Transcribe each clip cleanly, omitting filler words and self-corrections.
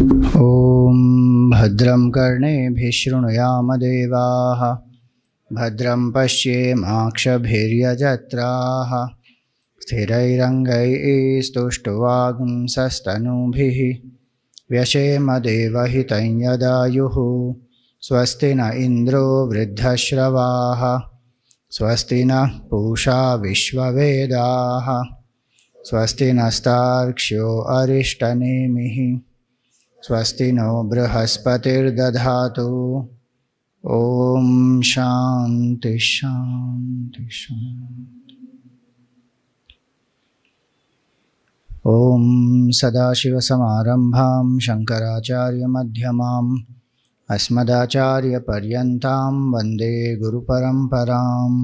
ॐ भद्रं कर्णेभिः शृणुयाम देवाः भद्रं पश्येमाक्षभिर्यजत्राः स्थिरैरङ्गैस्तुष्टुवागुंसस्तनूभिः व्यशेम देवहितं यदायुः स्वस्ति न इन्द्रो वृद्धश्रवाः स्वस्ति नः पूषा विश्ववेदाः स्वस्ति नस्तार्क्ष्यो अरिष्टनेमिः स्वस्ति नो बृहस्पतिर्दधातु। ॐ शान्ति शान्ति शान्ति। ॐ सदाशिवसमारम्भां शङ्कराचार्यमध्यमाम् अस्मदाचार्यपर्यन्तां वन्दे गुरुपरम्पराम्।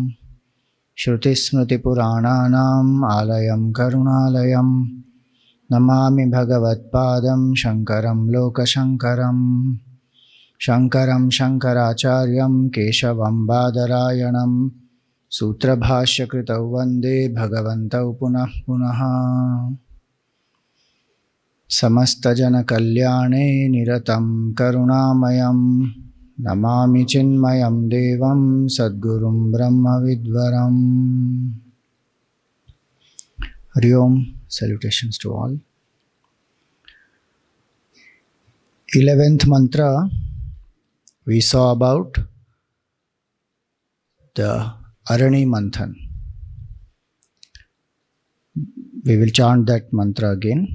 श्रुतिस्मृतिपुराणानाम् आलयं करुणालयं नमामि भगवत्पादं शङ्करं लोकशङ्करं। शङ्करं शङ्कराचार्यं केशवं बादरायणं सूत्रभाष्यकृतौ वन्दे भगवन्तौ पुनः पुनः। समस्तजनकल्याणे निरतं करुणामयं नमामि चिन्मयं देवं सद्गुरुं ब्रह्मविद्वरम्। हरि ओम, salutations to all. 11th mantra we saw about the Arani Manthan. We will chant that mantra again.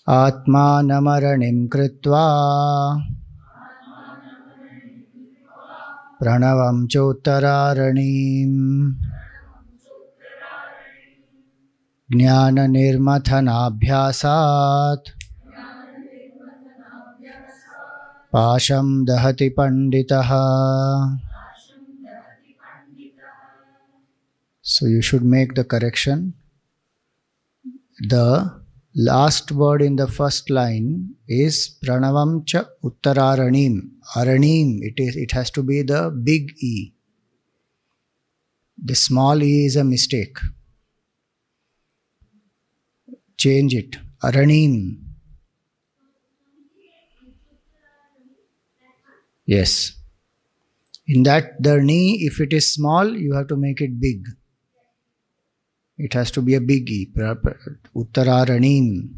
Atmanamaranim kritva pranavam chottaranim ज्ञाननिर्मथनाभ्यासात् पाशं दहति पंडितः. So you should make the correction. The last word in the first line is pranavam cha uttararanim. Aranim, it has to be the big E. The small e is a mistake. Change it. Aranim. Yes. In that, the ni, if it is small, you have to make it big. It has to be a big E. Uttararanim.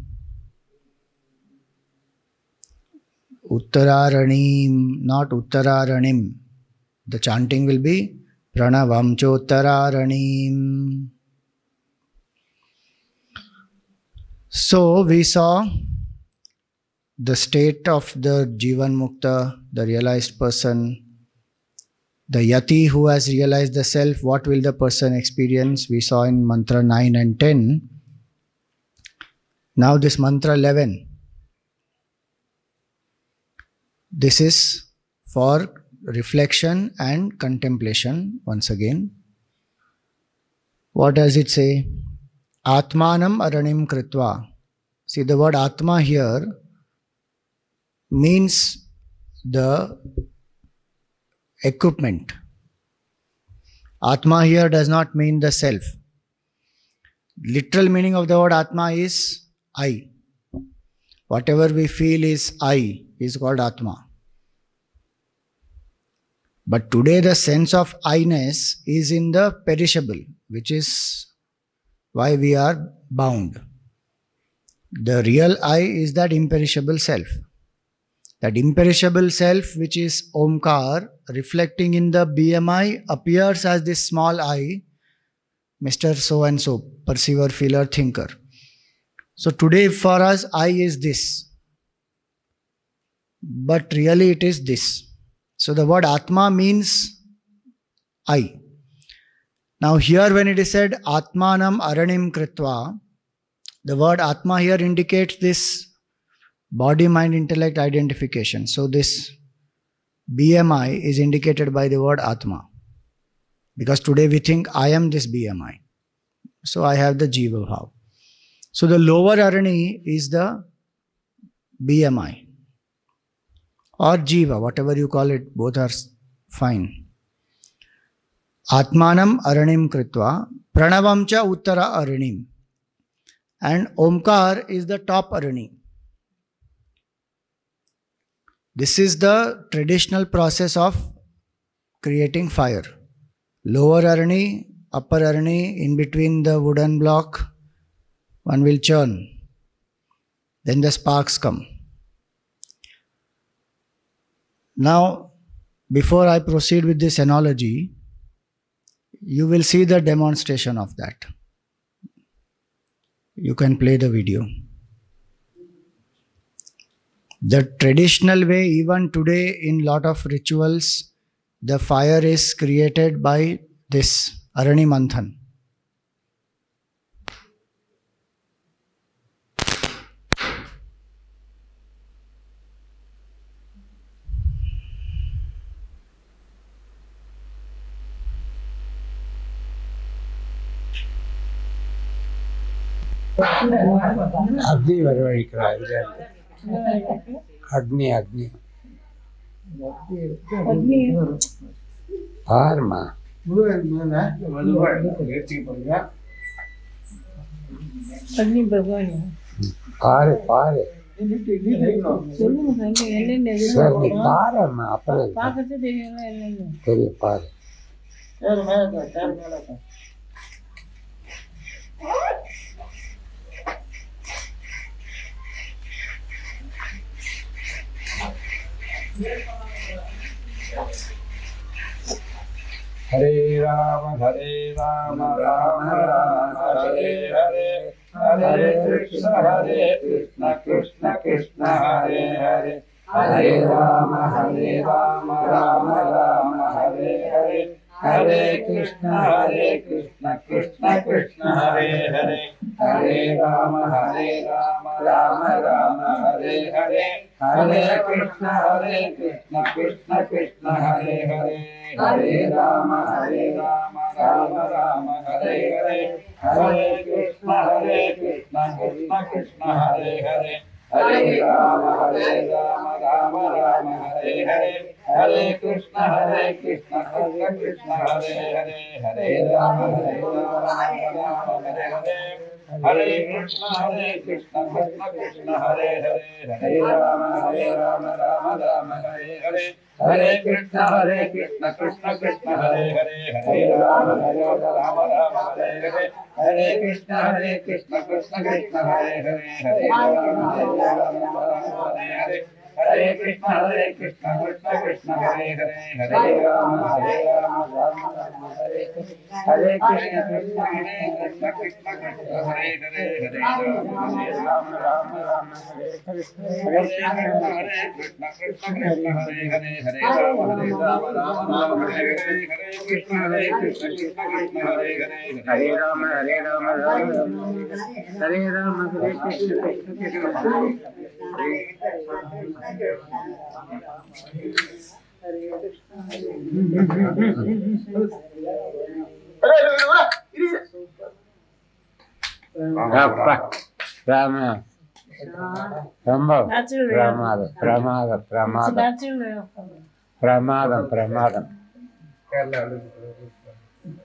Uttararanim, not Uttararanim. The chanting will be Pranavam Chottararanim. So we saw the state of the Jivan Mukta, the realized person, the Yati who has realized the self. What will the person experience? We saw in mantra 9 and 10. Now this mantra 11. This is for reflection and contemplation once again. What does it say? Atmanam aranim kritva. See, the word Atma here means the equipment. Atma here does not mean the self. Literal meaning of the word Atma is I. Whatever we feel is I is called Atma. But today the sense of I-ness is in the perishable, which is why we are bound. The real I is that imperishable self. That imperishable self, which is Omkar, reflecting in the BMI, appears as this small I, Mr. So-and-so, perceiver, feeler, thinker. So today for us, I is this. But really it is this. So the word Atma means I. Now here when it is said Atmanam Aranim Kritva, the word Atma here indicates this body, mind, intellect identification. So this BMI is indicated by the word Atma. Because today we think I am this BMI. So I have the Jiva Bhav. So the lower Arani is the BMI or Jiva, whatever you call it, both are fine. Atmanam Aranim Kritva Pranavam cha Uttara Aranim. And Omkar is the top Arani. This is the traditional process of creating fire. Lower Arani, upper Arani, in between the wooden block, one will churn. Then the sparks come. Now, before I proceed with this analogy, you will see the demonstration of that. You can play the video. The traditional way, even today in lot of rituals, the fire is created by this Arani Manthan. அக்னி வரவழைக்கிறார். அக்னி அக்னி பாருமா அக்னி பகவான் பாரு பாரு சொல்லுங்க என்னென்ன சரி நீ பாருமா அப்புறம் பார்க்கறது தெரியல என்னென்ன தெரியும் பாரு. ஹரே ராம ராம ராம ஹரே ஹரே ஹரே கிருஷ்ண கிருஷ்ண கிருஷ்ண ஹரே ஹரே ஹரே ராம ராம ராம ஹரே ஹரே ஹரே கிருஷ்ண கிருஷ்ண கிருஷ்ண ஹரே ஹரே ஹரே ராம ராம ராம ஹரே ஹரே ஹரே கிருஷ்ண கிருஷ்ண கிருஷ்ண ஹரே ஹரே ஹரே ராம ராம ராம ஹரே ஹரே ஹரே கிருஷ்ண கிருஷ்ண கிருஷ்ண ஹரே ஹரே ஹரே ராம ராம ராம ஹரே ஹரே ஹரே கிருஷ்ண கிருஷ்ண கிருஷ்ண ஹரே ஹரே ஹரே ராம ராம ஹரே ஹரே ஹரே கிருஷ்ண கிருஷ்ண கிருஷ்ண ஹரே ஹரே ஹரே ராம ராம ராம ஹரே ஹரே ஹரே கிருஷ்ண கிருஷ்ண கிருஷ்ண ஹரே ஹரே ஹரே ராம ராம ஹரே ஹரே ஹரே கிருஷ்ண கிருஷ்ண கிருஷ்ண ஹரே ஹரே ஹரே ராம ஹரே ஹரே ஹரே கிருஷ்ண கிருஷ்ண கிருஷ்ண ஹரே ஹரே ஹரே ராம ஹரே ஹரே கிருஷ்ண கிருஷ்ண கிருஷ்ண கிருஷ்ண ஹரே ஹரே ஹரே ராம ராம ஹரே ஹரே ஹரே கிருஷ்ண கிருஷ்ண கிருஷ்ண ஹரே ஹரே ஹரே ராம ராம ஹரே ஹரே ஹரே கிருஷ்ண கிருஷ்ண கிருஷ்ண ஹரே ஹரே ஹரே ராம ஹரே ராம ஹரே கிருஷ்ண கிருஷ்ண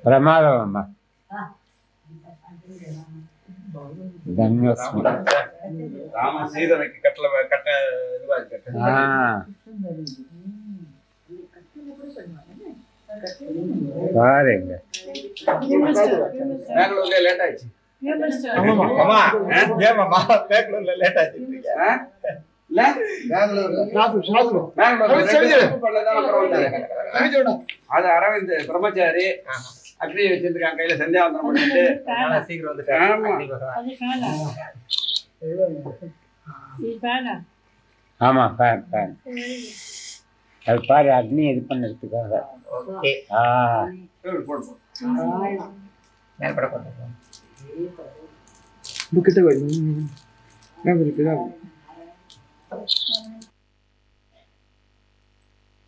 பிரமாதம் அம்மா தன்யோஸ்மி ராம சீதனுக்கு கட்ட பாருங்க பெங்களூர்ல லேட் ஆயிடுச்சு. ஆமா ஏமாமா பெங்களூர்ல லேட் ஆயிடுச்சு. அது அரவிந்த் பிரம்மச்சாரி அக்னி வச்சிருக்காங்க கையில சந்தியாவந்தனம் பண்ணிட்டு சீக்கிரம் வந்துட்டாங்க. ஆமா ஃபேன் ஃபேன் அது பாரு அக்னி இது பண்ணுறதுக்காக.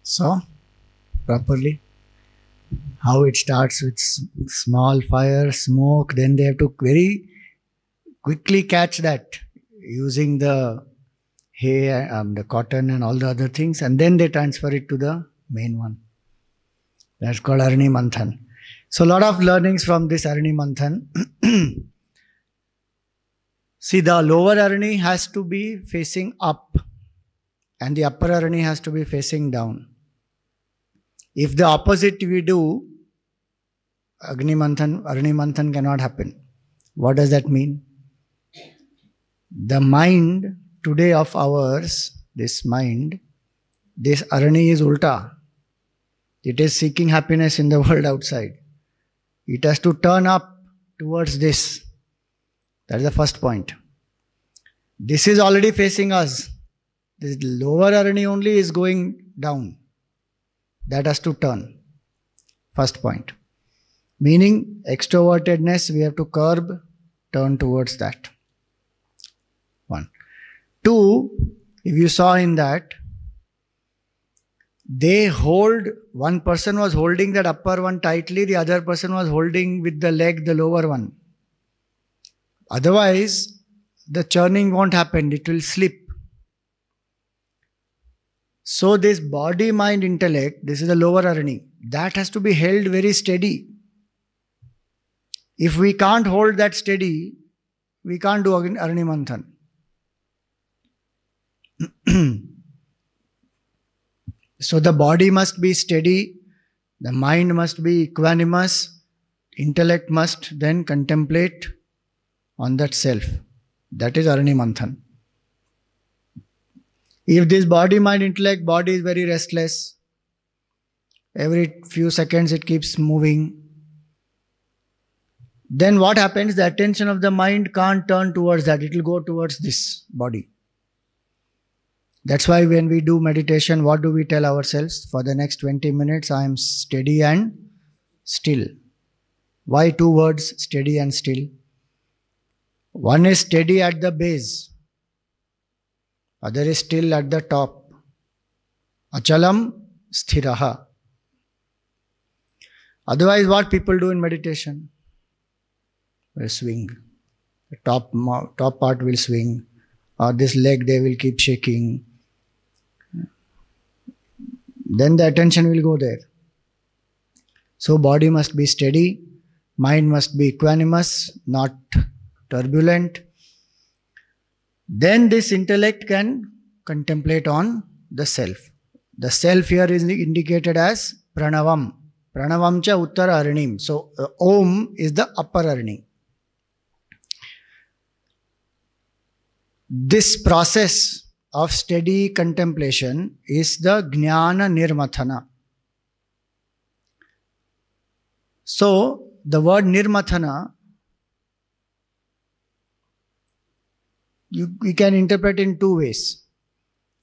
So, properly, how it starts with small fire, smoke, then they have to very quickly catch that using the hay, the cotton and all the other things, and then they transfer it to the main one. That's called Arani Manthan. So a lot of learnings from this Arani Manthan. See, the lower Arani has to be facing up and the upper Arani has to be facing down. If the opposite we do, Agni Manthan, Arani Manthan cannot happen. What does that mean? The mind today of ours, this mind, this Arani is ulta. It is seeking happiness in the world outside. It has to turn up towards this. That is the first point. This is already facing us. This lower Arani only is going down. That has to turn. First point. Meaning extrovertedness we have to curb, turn towards that. 1. 2, if you saw in that, they hold, one person was holding that upper one tightly, the other person was holding with the leg the lower one. Otherwise, the churning won't happen, it will slip. So this body, mind, intellect, this is the lower Arani, that has to be held very steady. If we can't hold that steady, we can't do Arani Manthan. So the body must be steady, the mind must be equanimous, intellect must then contemplate on that self. That is Arani Manthan. If this body, mind, intellect, body is very restless, every few seconds it keeps moving, then what happens? The attention of the mind can't turn towards that, it will go towards this body. That's why when we do meditation, what do we tell ourselves? For the next 20 minutes, I am steady and still. Why 2 words, steady and still? One is steady at the base, other is still at the top. Achalam sthiraha. Otherwise, what people do in meditation? They swing. The top part will swing, or this leg they will keep shaking. Then the attention will go there. So body must be steady, mind must be equanimous, not turbulent. Then this intellect can contemplate on the self. The self here is indicated as pranavam. Pranavam cha uttara aranim. So Om is the upper arani. This process of steady contemplation is the Jnana Nirmathana. So, the word Nirmathana, we can interpret in 2 ways.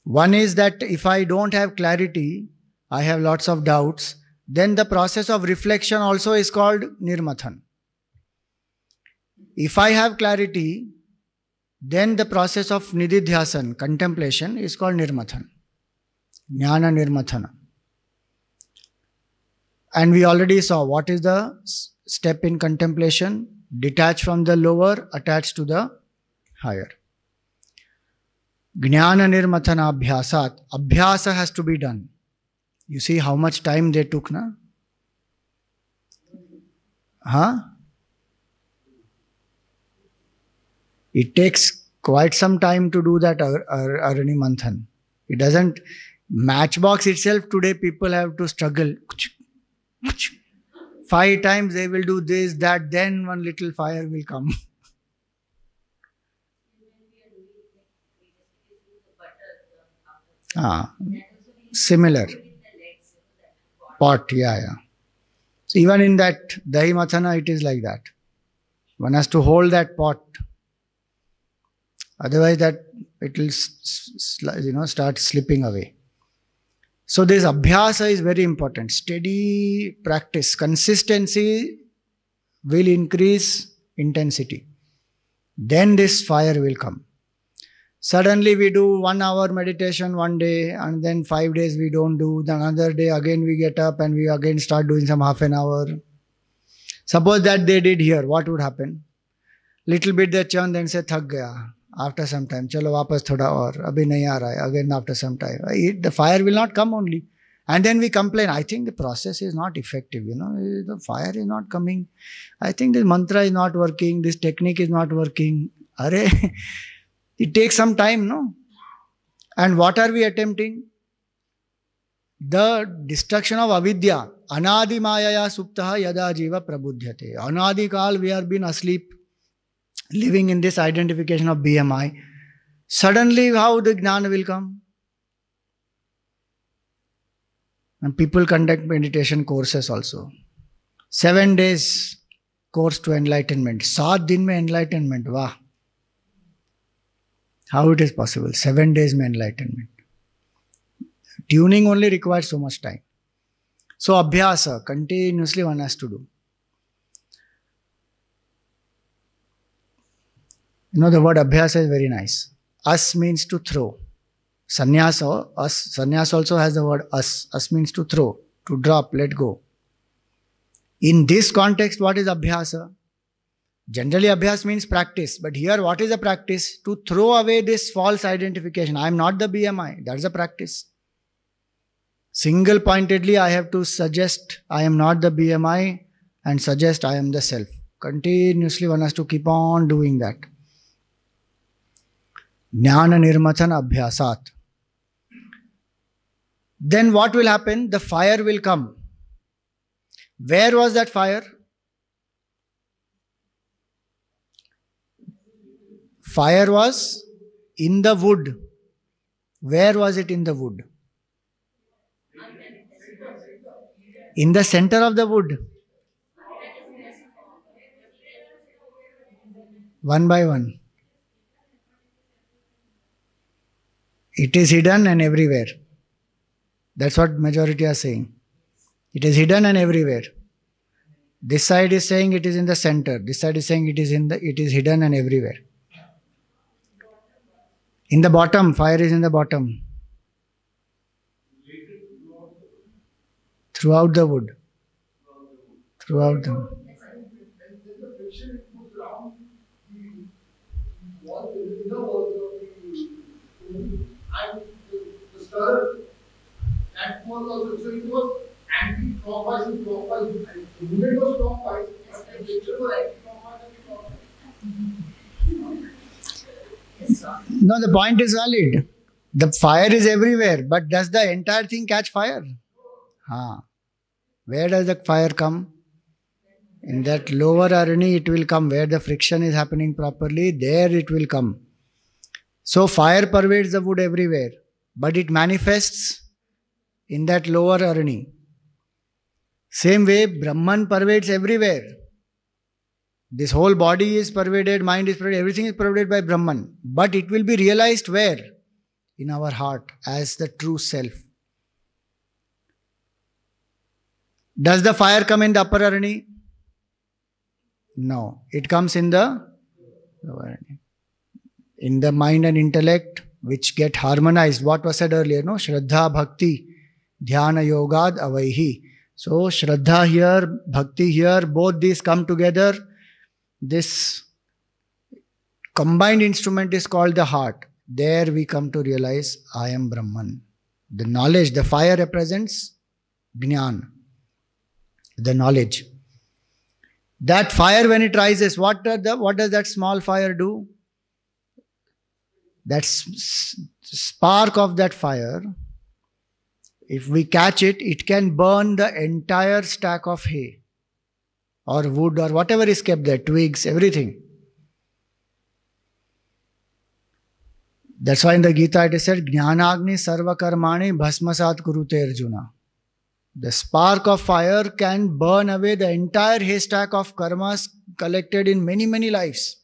One is that if I don't have clarity, I have lots of doubts, then the process of reflection also is called Nirmathan. If I have clarity, then the process of Nididhyasan, contemplation, is called Nirmathan. Jnana Nirmathana. And we already saw what is the step in contemplation. Detach from the lower, attach to the higher. Jnana Nirmathana Abhyasat. Abhyasa has to be done. You see how much time they took, na? It takes quite some time to do that Arani Manthan. It doesn't, matchbox itself today people have to struggle. 5 times they will do this, that, then one little fire will come. Similar. Pot, yeah. So even in that Dahi Mathana it is like that. One has to hold that pot. Otherwise that it will start slipping away. So this abhyasa is very important. Steady practice. Consistency will increase intensity. Then this fire will come. Suddenly we do 1 hour meditation one day and then 5 days we don't do. Then another day again we get up and we again start doing some half an hour. Suppose that they did here, what would happen? Little bit they churn, then say thak gaya. After some time, chalo wapas thoda aur, abhi nahi aa raha hai. Again after some time, the fire will not come only. And then we complain, I think the process is not effective, the fire is not coming. I think this mantra is not working, this technique is not working. It takes some time, no? And what are we attempting? The destruction of avidya. Anadi mayaya suptaha yada jiva prabudhyate. Anadi kal we have been asleep, living in this identification of BMI. Suddenly how the jnana will come? And people conduct meditation courses also. 7 days course to enlightenment. 7 दिन में enlightenment. Wow. How it is possible? 7 days में enlightenment. Tuning only requires so much time. So abhyasa, continuously one has to do. You know, the word abhyasa is very nice. As means to throw. Sannyasa, as, sannyasa also has the word as. As means to throw, to drop, let go. In this context, what is abhyasa? Generally, abhyas means practice. But here, what is a practice? To throw away this false identification. I am not the BMI. That is a practice. Single pointedly, I have to suggest I am not the BMI and suggest I am the self. Continuously, one has to keep on doing that. Jnana nirmatan abhyasat. Then what will happen? The fire will come. Where was that fire? Fire was in the wood. Where was it in the wood? In the center of the wood. One by one. It is hidden and everywhere. That's what majority are saying. It is hidden and everywhere. This side is saying it is in the center. This side is saying it is hidden and everywhere. In the bottom, fire is in the bottom. Throughout the wood. Throughout the wood. That was also, so it was anti-clockwise and clockwise. The movement was clockwise, but the picture was anti-clockwise and clockwise. No, the point is valid. The fire is everywhere, but does the entire thing catch fire? Where does the fire come? In that lower arani it will come. Where the friction is happening properly, there it will come. So fire pervades the wood everywhere, but it manifests in that lower arani. Same way, Brahman pervades everywhere. This whole body is pervaded, mind is pervaded, everything is pervaded by Brahman. But it will be realized where? In our heart, as the true self. Does the fire come in the upper arani? No. It comes in the lower arani. In the mind and intellect, which get harmonized. What was said earlier, no? Shraddha, Bhakti, Dhyana, Yogad, Avaihi. So, Shraddha here, Bhakti here, both these come together. This combined instrument is called the heart. There we come to realize, I am Brahman. The knowledge, the fire represents Jnana, the knowledge. That fire, when it rises, what does that small fire do? That spark of that fire, if we catch it, it can burn the entire stack of hay or wood or whatever is kept there, twigs, everything. That's why in the Gita it is said, Jnanagni sarva karmani bhasmasat kurute Arjuna. The spark of fire can burn away the entire haystack of karmas collected in many, many lives.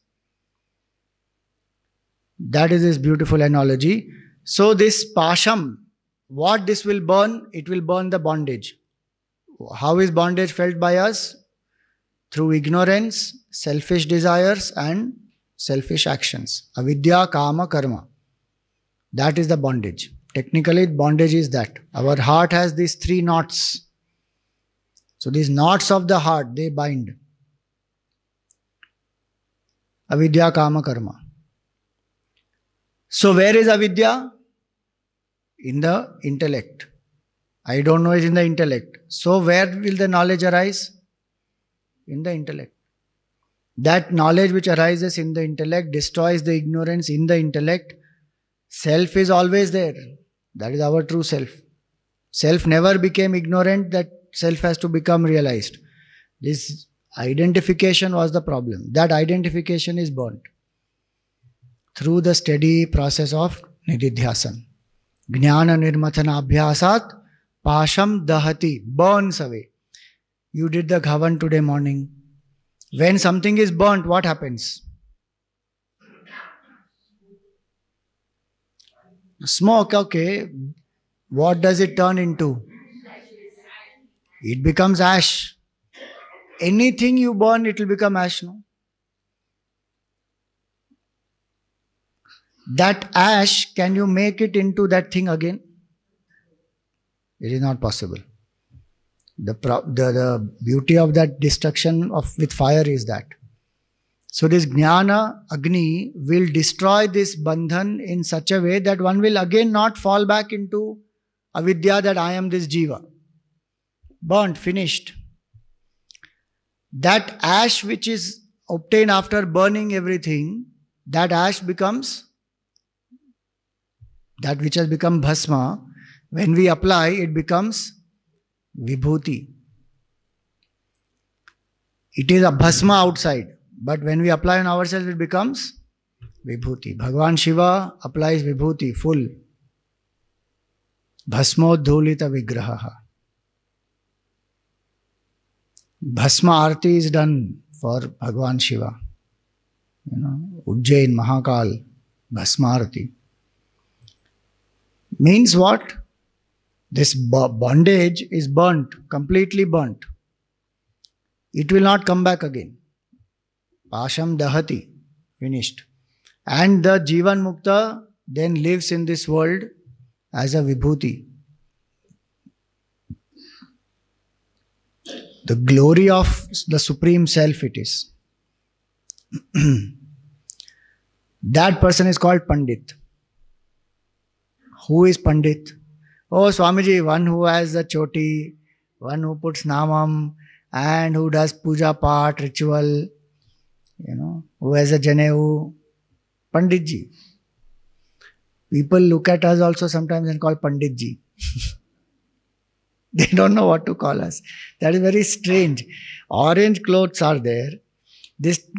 That is this beautiful analogy. So this pasham, what this will burn? It will burn the bondage. How is bondage felt by us? Through ignorance, selfish desires and selfish actions. Avidya, kama, karma. That is the bondage. Technically, bondage is that. Our heart has these 3 knots. So these knots of the heart, they bind. Avidya, kama, karma. So where is avidya? In the intellect. I don't know is in the intellect. So where will the knowledge arise? In the intellect. That knowledge which arises in the intellect destroys the ignorance in the intellect Self is always there. That is our true self. Self never became ignorant, that self has to become realized. This identification was the problem. That identification is burnt through the steady process of nididhyasan. Jnana nirmathana abhyasat pasham dahati, burns away. You did the ghavan today morning. When something is burnt, what happens? Smoke, okay. What does it turn into? It becomes ash. Anything you burn, it will become ash, no? That ash, can you make it into that thing again? It is not possible. The beauty of that destruction with fire is that. So this Jnana Agni will destroy this bandhan in such a way that one will again not fall back into avidya that I am this jiva. Burnt, finished. That ash which is obtained after burning everything, that ash becomes, that which has become bhasma, when we apply, it becomes vibhuti. It is a bhasma outside, but when we apply on ourselves, it becomes vibhuti. Bhagavan Shiva applies vibhuti full. Bhasmodhulita vigraha. Bhasma Arti is done for Bhagavan Shiva. Ujjain, Mahakal, Bhasma Arti. Means what? This bondage is burnt, completely burnt. It will not come back again. Pasham dahati, finished. And the Jivan Mukta then lives in this world as a vibhuti. The glory of the Supreme Self it is. That person is called Pandit. Who is Pandit? Oh, Swamiji, one who has the choti, one who puts namam, and who does puja part, ritual, who has a janeu. Panditji. People look at us also sometimes and call Panditji. They don't know what to call us. That is very strange. Orange clothes are there. This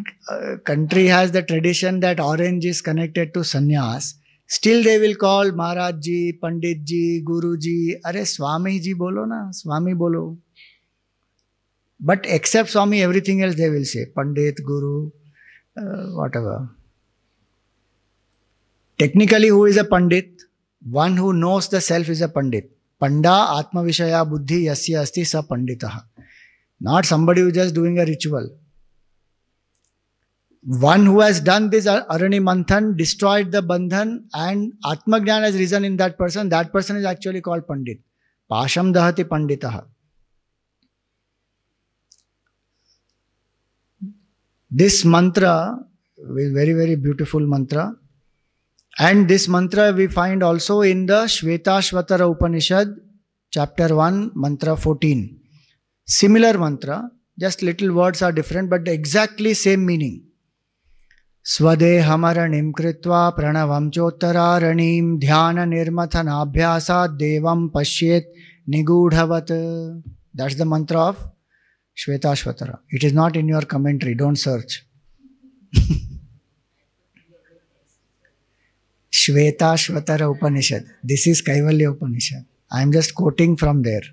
country has the tradition that orange is connected to sannyas. Still they will call Maharajji, Panditji, Guruji. Are Swamiji bolo na, Swami bolo. But except Swami, everything else they will say. Pandit, Guru, whatever. Technically, who is a Pandit? One who knows the self is a Pandit. Panda Atma Vishaya Buddhi Yasya Asti Sa Panditaha. Not somebody who is just doing a ritual. One who has done this Arani Manthan, destroyed the Bandhan, and Atma Jnana has risen in that person is actually called Pandit. Pasham Dahati Panditaha. This mantra is very, very beautiful mantra. And this mantra we find also in the Shvetashvatara Upanishad, chapter 1, mantra 14. Similar mantra, just little words are different, but exactly same meaning. Swadeham kritva pranavam chottaranim dhyana nirmathanabhyasa devam pashyet nigudhavat. That's the mantra of Shvetashvatara. It is not in your commentary, don't search. Shvetashvatara Upanishad. This is Kaivalya Upanishad. I am just quoting from there.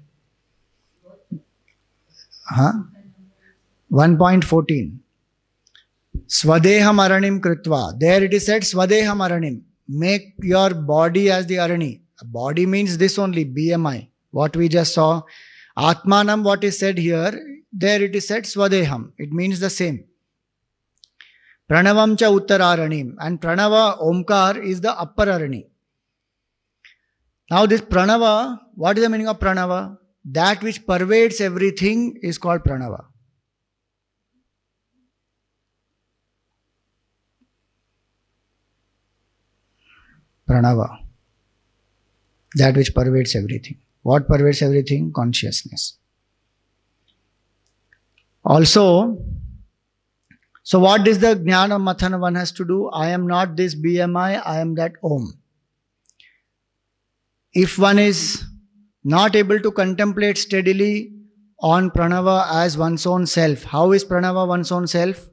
1.14. Swadeham aranim kritva. There it is said Swadeham aranim. Make your body as the arani. Body means this only, BMI. What we just saw. Atmanam, what is said here, there it is said Swadeham. It means the same. Pranavam cha uttararanim. And Pranava, Omkar, is the upper arani. Now this Pranava, what is the meaning of Pranava? That which pervades everything is called Pranava. Pranava. That which pervades everything. What pervades everything? Consciousness. Also, so what is the Jnana Mathana one has to do? I am not this BMI, I am that Om. if one is not able to contemplate steadily on pranava as one's own self, how is pranava one's own self?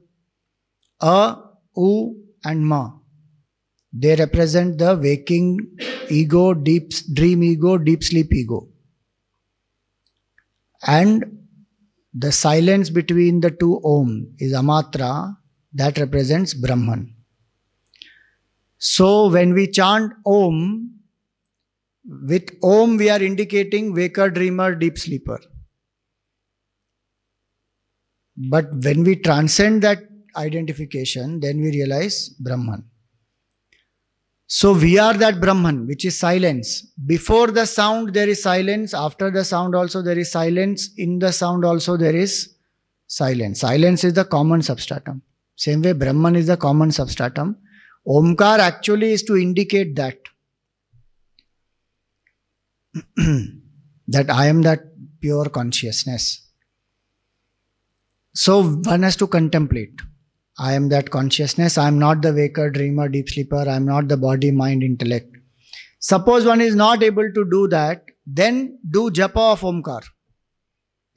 A, U and Ma. They represent the waking ego, deep dream ego, deep sleep ego. And the silence between the two Om is Amatra, that represents Brahman. So when we chant Om, with Om we are indicating waker, dreamer, deep sleeper. But when we transcend that identification, then we realize Brahman. So we are that Brahman, which is silence. Before the sound there is silence, after the sound also there is silence, in the sound also there is silence. Silence is the common substratum. Same way Brahman is the common substratum. Omkar actually is to indicate that. That I am that pure consciousness. So one has to contemplate. I am that consciousness. I am not the waker, dreamer, deep sleeper. I am not the body, mind, intellect. Suppose one is not able to do that, then do japa of Omkar.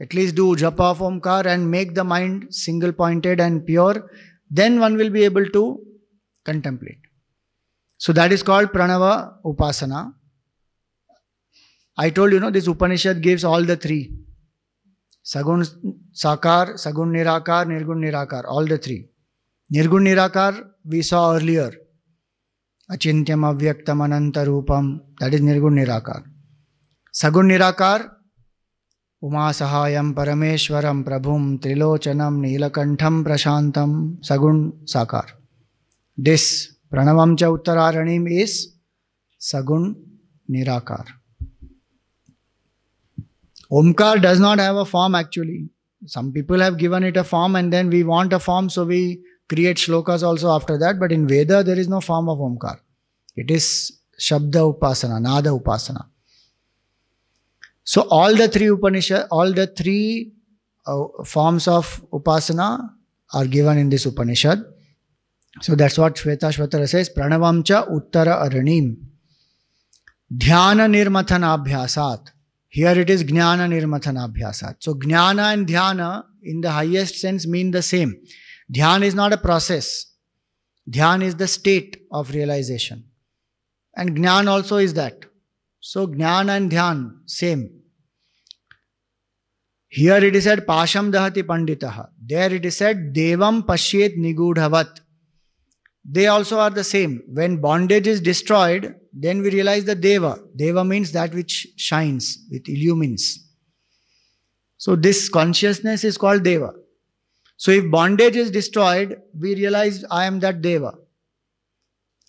At least do japa of Omkar and make the mind single pointed and pure. Then one will be able to contemplate. So that is called Pranava Upasana. I told you, this Upanishad gives all the three. Sagun Sakar, Sagun Nirakar, Nirgun Nirakar, all the three. Nirgun Nirakar we saw earlier. Achintyam Avyaktam Anantarupam, that is Nirgun Nirakar. Sagun Nirakar, Uma Sahayam Parameshwaram Prabhum Trilochanam Neelakantham Prashantam, Sagun Sakar. This Pranavam Cha Uttararanim is Sagun Nirakar. Omkar does not have a form actually. Some people have given it a form and then we want a form, so we create shlokas also after that. But in Veda there is no form of Omkar. It is Shabda Upasana, Nada Upasana. So all the three Upanishad, all the three forms of Upasana are given in this Upanishad. So that's what Shvetashvatara says, Pranavamcha Uttara Aranim. Dhyana Nirmathana Abhyasat. Here it is Jnana Nirmathana Abhyasat. So Jnana and Dhyana in the highest sense mean the same. Dhyan is not a process. Dhyan is the state of realization. And Jnana also is that. So Jnana and Dhyan, same. Here it is said Pasham Dahati Panditaha. There it is said Devam Pashyet Nigudhavat. They also are the same. When bondage is destroyed, then we realize the Deva. Deva means that which shines, it illumines. So this consciousness is called Deva. So if bondage is destroyed, we realize I am that Deva.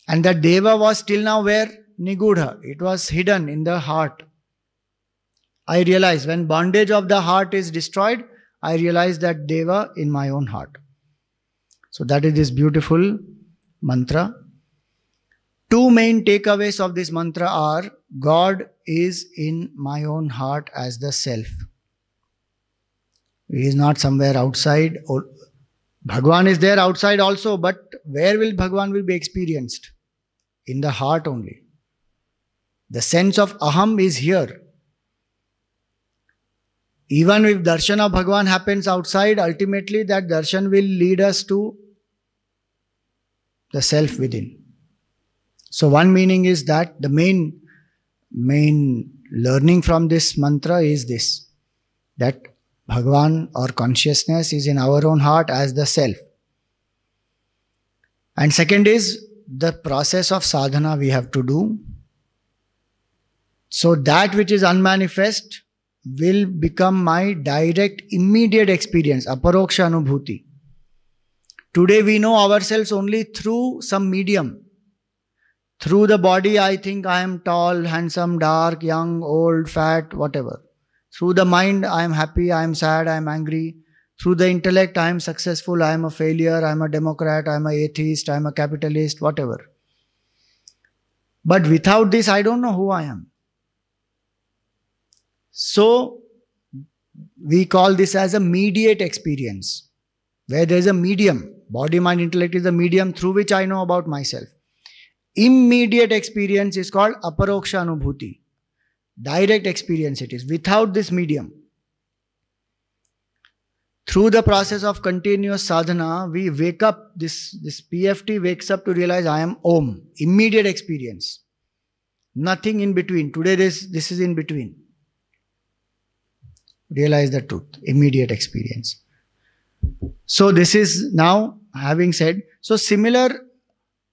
And that Deva was till now where? Nigudha. It was hidden in the heart. I realize when bondage of the heart is destroyed, I realize that Deva in my own heart. So that is this beautiful mantra. Two main takeaways of this mantra are God is in my own heart as the self. He is not somewhere outside. Bhagwan is there outside also, but where will Bhagwan will be experienced? In the heart only. The sense of aham is here. Even if darshan of Bhagwan happens outside, ultimately that darshan will lead us to the self within. So one meaning is that the main learning from this mantra is this, that Bhagwan or consciousness is in our own heart as the self. And second is the process of sadhana we have to do. So that which is unmanifest will become my direct, immediate experience, aparoksha anubhuti. Today we know ourselves only through some medium. Through the body I think I am tall, handsome, dark, young, old, fat, whatever. Through the mind I am happy, I am sad, I am angry. Through the intellect I am successful, I am a failure, I am a Democrat, I am an atheist, I am a capitalist, whatever. But without this I don't know who I am. So we call this as a mediate experience, where there is a medium. Body, mind, intellect is the medium through which I know about myself. Immediate experience is called aparoksha anubhuti. Direct experience it is, without this medium. Through the process of continuous sadhana, we wake up, this PFT wakes up to realize I am Om. Immediate experience. Nothing in between. Today this is in between. Realize the truth. Immediate experience. So this is now, having said, so similar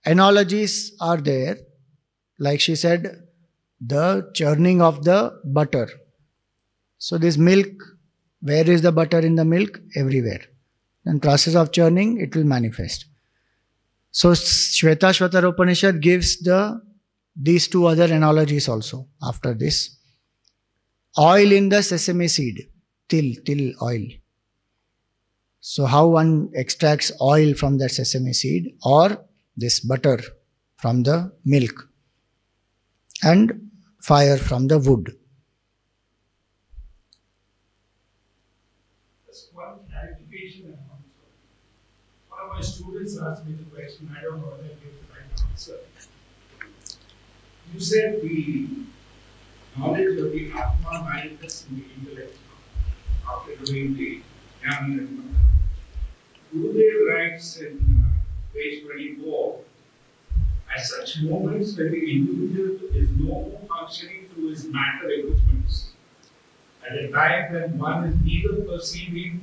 analogies are there. Like she said, the churning of the butter. So this milk, where is the butter in the milk? Everywhere. In process of churning, it will manifest. So Shvetashvatara Upanishad gives these two other analogies also after this. Oil in the sesame seed, till oil. So how one extracts oil from that sesame seed, or this butter from the milk, and fire from the wood. Just one clarification. One of my students asked me the question, I don't know whether I gave the right answer. You said the knowledge of the Atma manifests in the intellect after doing the Jnana and Mata. Gurudev writes in page 24, at such moments when the individual is no more functioning through his matter equipments, at a time when one is neither perceiving,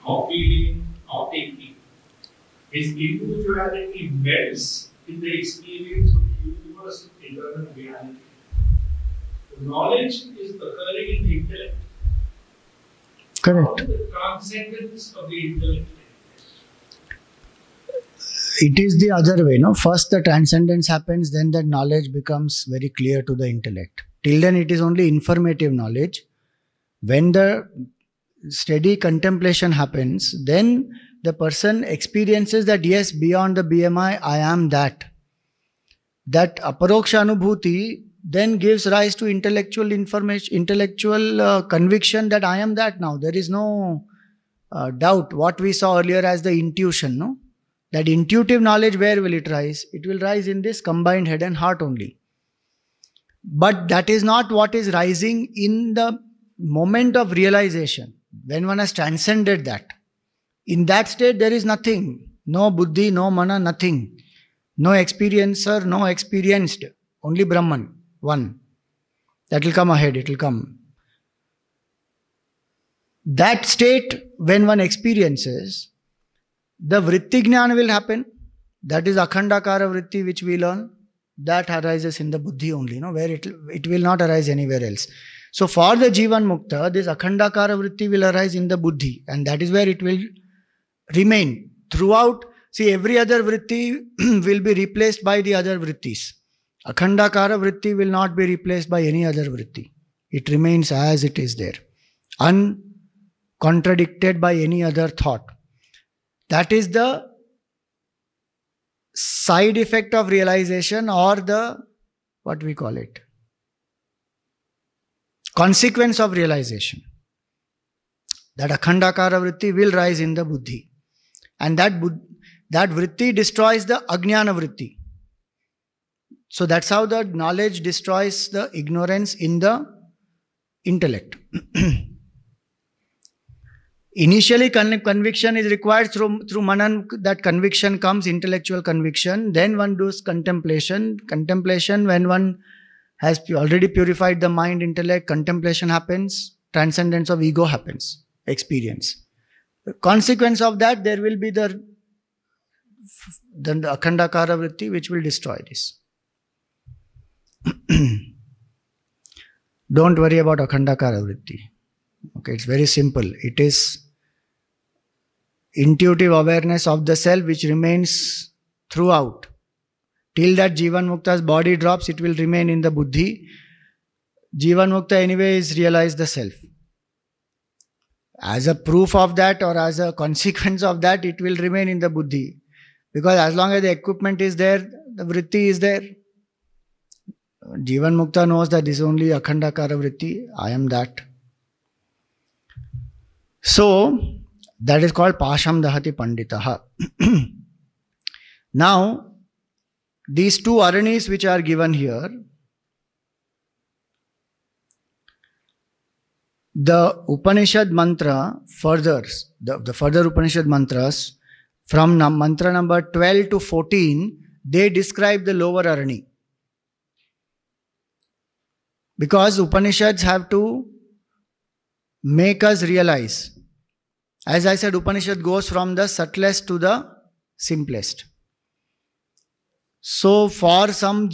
nor feeling, nor thinking, his individuality melts in the experience of the universal eternal reality. The knowledge is occurring in the intellect. Correct. How the transcendence of the intellect? It is the other way, no? First the transcendence happens, then the knowledge becomes very clear to the intellect. Till then it is only informative knowledge. When the steady contemplation happens, then the person experiences that yes, beyond the BMI, I am that. That aparoksha anubhuti then gives rise to intellectual information, intellectual conviction that I am that now. There is no doubt. What we saw earlier as the intuition, no? That intuitive knowledge, where will it rise? It will rise in this combined head and heart only. But that is not what is rising in the moment of realization. When one has transcended that. In that state there is nothing. No buddhi, no mana, nothing. No experiencer, no experienced. Only Brahman, one. That will come ahead, it will come. That state, when one experiences, the vritti jnana will happen. That is akhandakara vritti which we learn. That arises in the buddhi only, no? Where it will not arise anywhere else. So for the Jivan Mukta, this akhandakara vritti will arise in the buddhi, and that is where it will remain throughout. See, every other vritti will be replaced by the other vrittis. Akhandakara vritti will not be replaced by any other vritti. It remains as it is there, uncontradicted by any other thought. That is the side effect of realization, or the, what we call it, consequence of realization. That akhandakara vritti will rise in the buddhi. And that vritti destroys the ajnana vritti. So that's how the knowledge destroys the ignorance in the intellect. Initially conviction is required through manan. That conviction comes, intellectual conviction. Then one does contemplation. Contemplation, when one has already purified the mind, intellect, contemplation happens. Transcendence of ego happens. Experience. The consequence of that, there will be the akhandakara vritti which will destroy this. Don't worry about akhandakara vritti. Okay, it's very simple. It is intuitive awareness of the self which remains throughout. Till that Jivan Mukta's body drops, it will remain in the buddhi. Jivan Mukta anyway is realized the self. As a proof of that, or as a consequence of that, it will remain in the buddhi. Because as long as the equipment is there, the vritti is there. Jivan Mukta knows that this is only akhandakara vritti. I am that. So, that is called Pasham Dahati Panditaha. Now, these two aranis which are given here, The Upanishad mantra furthers, the further Upanishad mantras from mantra number 12 to 14, they describe the lower Arani. Because Upanishads have to make us realize. As I said, Upanishad goes from the subtlest to the simplest. So for some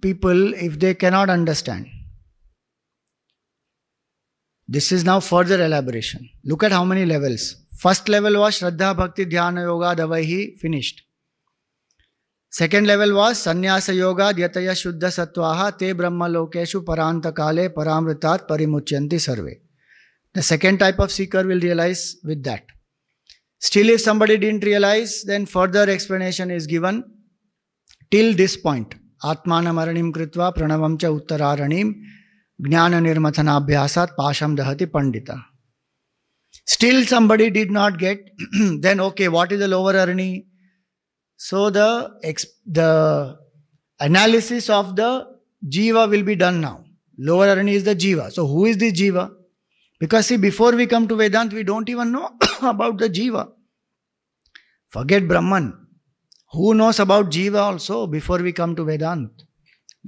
people, if they cannot understand, this is now further elaboration. Look at how many levels. First level was Shraddha Bhakti Dhyana Yoga Davaihi, finished. Second level was Sannyasa Yoga Dhyataya Shuddha Sattvaha Te Brahma Lokeshu Paranta Kale Paramritat Parimuchyanti Sarve. The second type of seeker will realize with that. Still, if somebody didn't realize, then further explanation is given till this point. Atmanam aranim kritva pranavam cha uttararanim jnana nirmathanabhyasat pasham dahati pandita. Still somebody did not get, then okay, what is the lower arani? So the analysis of the jiva will be done now. Lower arani is the jiva. So who is the jiva? Because see, before we come to Vedanta, we don't even know about the jiva. Forget Brahman. Who knows about jiva also before we come to Vedanta?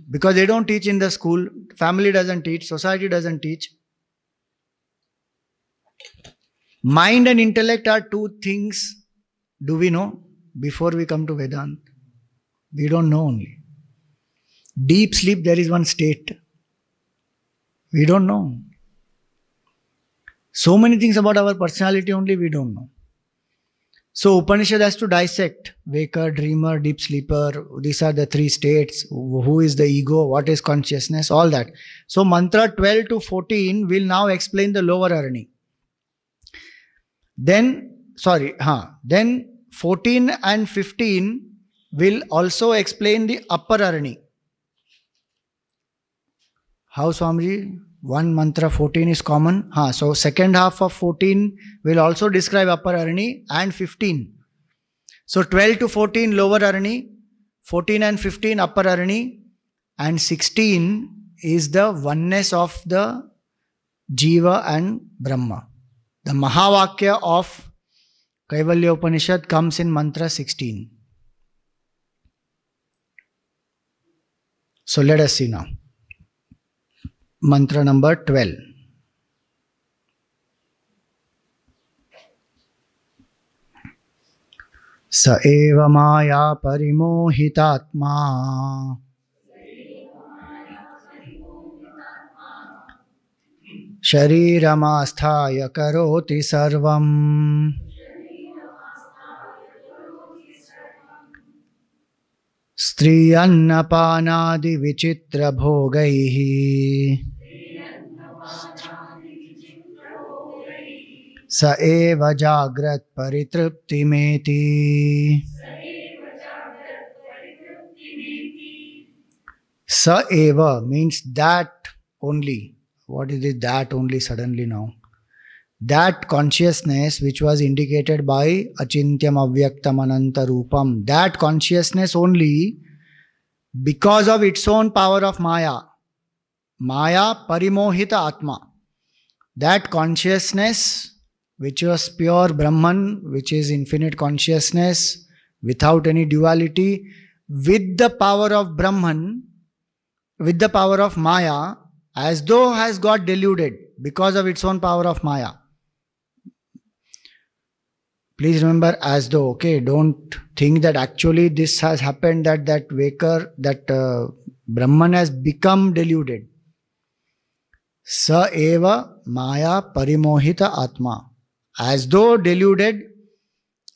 Because they don't teach in the school, family doesn't teach, society doesn't teach. Mind and intellect are two things. Do we know before we come to Vedanta? We don't know only. Deep sleep, there is one state. We don't know. So many things about our personality only we don't know. So Upanishad has to dissect waker, dreamer, deep sleeper. These are the three states. Who is the ego? What is consciousness? All that. So mantra 12 to 14 will now explain the lower arani. Then 14 and 15 will also explain the upper arani. How, Swamiji? One mantra 14 is common. So second half of 14 will also describe upper arani and 15. So 12 to 14 lower arani, 14 and 15 upper arani, and 16 is the oneness of the Jiva and Brahma. The Mahavakya of Kaivalya Upanishad comes in mantra 16. So let us see now. Mantra number 12. Sa eva maya parimohitatma shariramastaya karoti sarvam Striyannapanadi vichitra bhogaihi Sa eva jagrat paritriptimeti Sa eva means that only. What is it that only suddenly now? That consciousness which was indicated by Achintyam Avyaktam Ananta Rupam, that consciousness only, because of its own power of Maya, Maya Parimohita Atma, that consciousness which was pure Brahman, which is infinite consciousness without any duality, with the power of Brahman, with the power of Maya, as though has got deluded because of its own power of Maya. Please remember, as though, okay, don't think that actually this has happened, that Brahman has become deluded. Sa eva maya parimohita atma, as though deluded